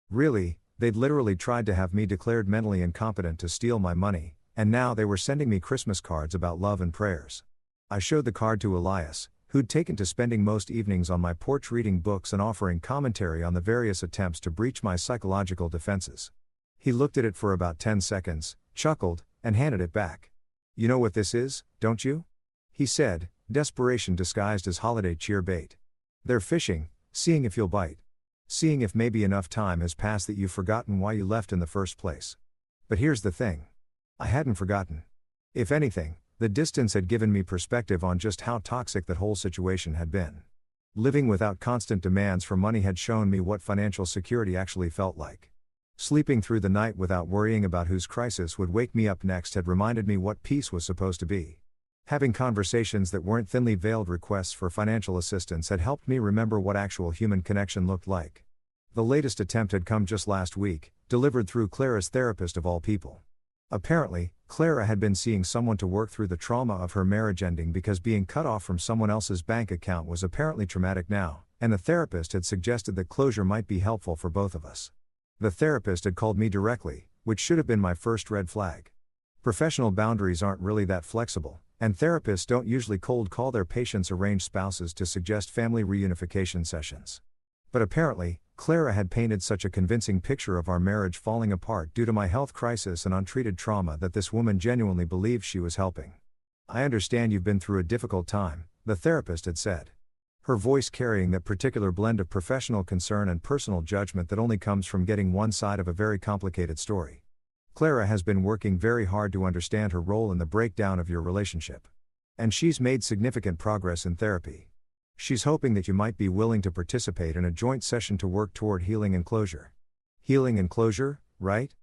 Really, they'd literally tried to have me declared mentally incompetent to steal my money, and now they were sending me Christmas cards about love and prayers. I showed the card to Elias, who'd taken to spending most evenings on my porch reading books and offering commentary on the various attempts to breach my psychological defenses. He looked at it for about 10 seconds, chuckled, and handed it back. "You know what this is, don't you?" he said, desperation disguised as holiday cheer bait. "They're fishing, seeing if you'll bite. Seeing if maybe enough time has passed that you've forgotten why you left in the first place." But here's the thing. I hadn't forgotten. If anything, The distance had given me perspective on just how toxic that whole situation had been. Living without constant demands for money had shown me what financial security actually felt like. Sleeping through the night without worrying about whose crisis would wake me up next had reminded me what peace was supposed to be. Having conversations that weren't thinly veiled requests for financial assistance had helped me remember what actual human connection looked like. The latest attempt had come just last week, delivered through Clara's therapist of all people. Apparently, Clara had been seeing someone to work through the trauma of her marriage ending because being cut off from someone else's bank account was apparently traumatic now, and the therapist had suggested that closure might be helpful for both of us. The therapist had called me directly, which should have been my first red flag. Professional boundaries aren't really that flexible, and therapists don't usually cold call their patients' arranged spouses to suggest family reunification sessions. But apparently, Clara had painted such a convincing picture of our marriage falling apart due to my health crisis and untreated trauma that this woman genuinely believed she was helping. "I understand you've been through a difficult time," the therapist had said. Her voice carrying that particular blend of professional concern and personal judgment that only comes from getting one side of a very complicated story. "Clara has been working very hard to understand her role in the breakdown of your relationship. And she's made significant progress in therapy. She's hoping that you might be willing to participate in a joint session to work toward healing and closure." Healing and closure, right?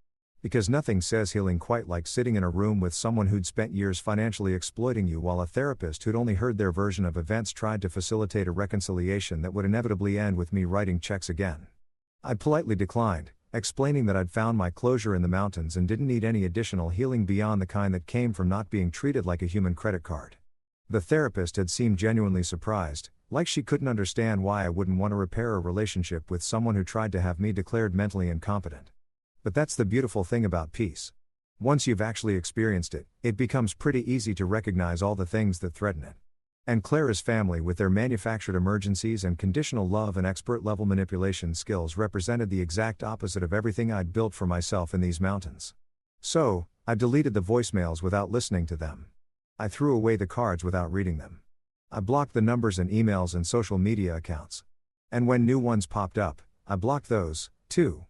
Because nothing says healing quite like sitting in a room with someone who'd spent years financially exploiting you while a therapist who'd only heard their version of events tried to facilitate a reconciliation that would inevitably end with me writing checks again. I politely declined, explaining that I'd found my closure in the mountains and didn't need any additional healing beyond the kind that came from not being treated like a human credit card. The therapist had seemed genuinely surprised, like she couldn't understand why I wouldn't want to repair a relationship with someone who tried to have me declared mentally incompetent. But that's the beautiful thing about peace. Once you've actually experienced it, it becomes pretty easy to recognize all the things that threaten it. And Clara's family, with their manufactured emergencies and conditional love and expert-level manipulation skills, represented the exact opposite of everything I'd built for myself in these mountains. So, I deleted the voicemails without listening to them. I threw away the cards without reading them. I blocked the numbers and emails and social media accounts. And when new ones popped up, I blocked those, too.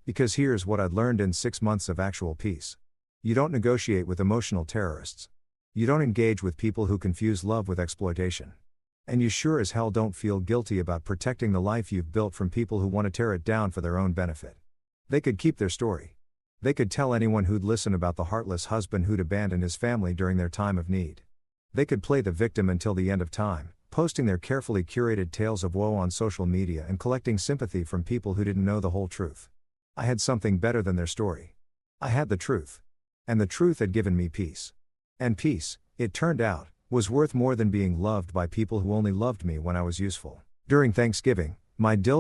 Because here's what I'd learned in 6 months of actual peace. You don't negotiate with emotional terrorists. You don't engage with people who confuse love with exploitation. And you sure as hell don't feel guilty about protecting the life you've built from people who want to tear it down for their own benefit. They could keep their story. They could tell anyone who'd listen about the heartless husband who'd abandoned his family during their time of need. They could play the victim until the end of time, posting their carefully curated tales of woe on social media and collecting sympathy from people who didn't know the whole truth. I had something better than their story. I had the truth. And the truth had given me peace. And peace, it turned out, was worth more than being loved by people who only loved me when I was useful. During Thanksgiving, my dill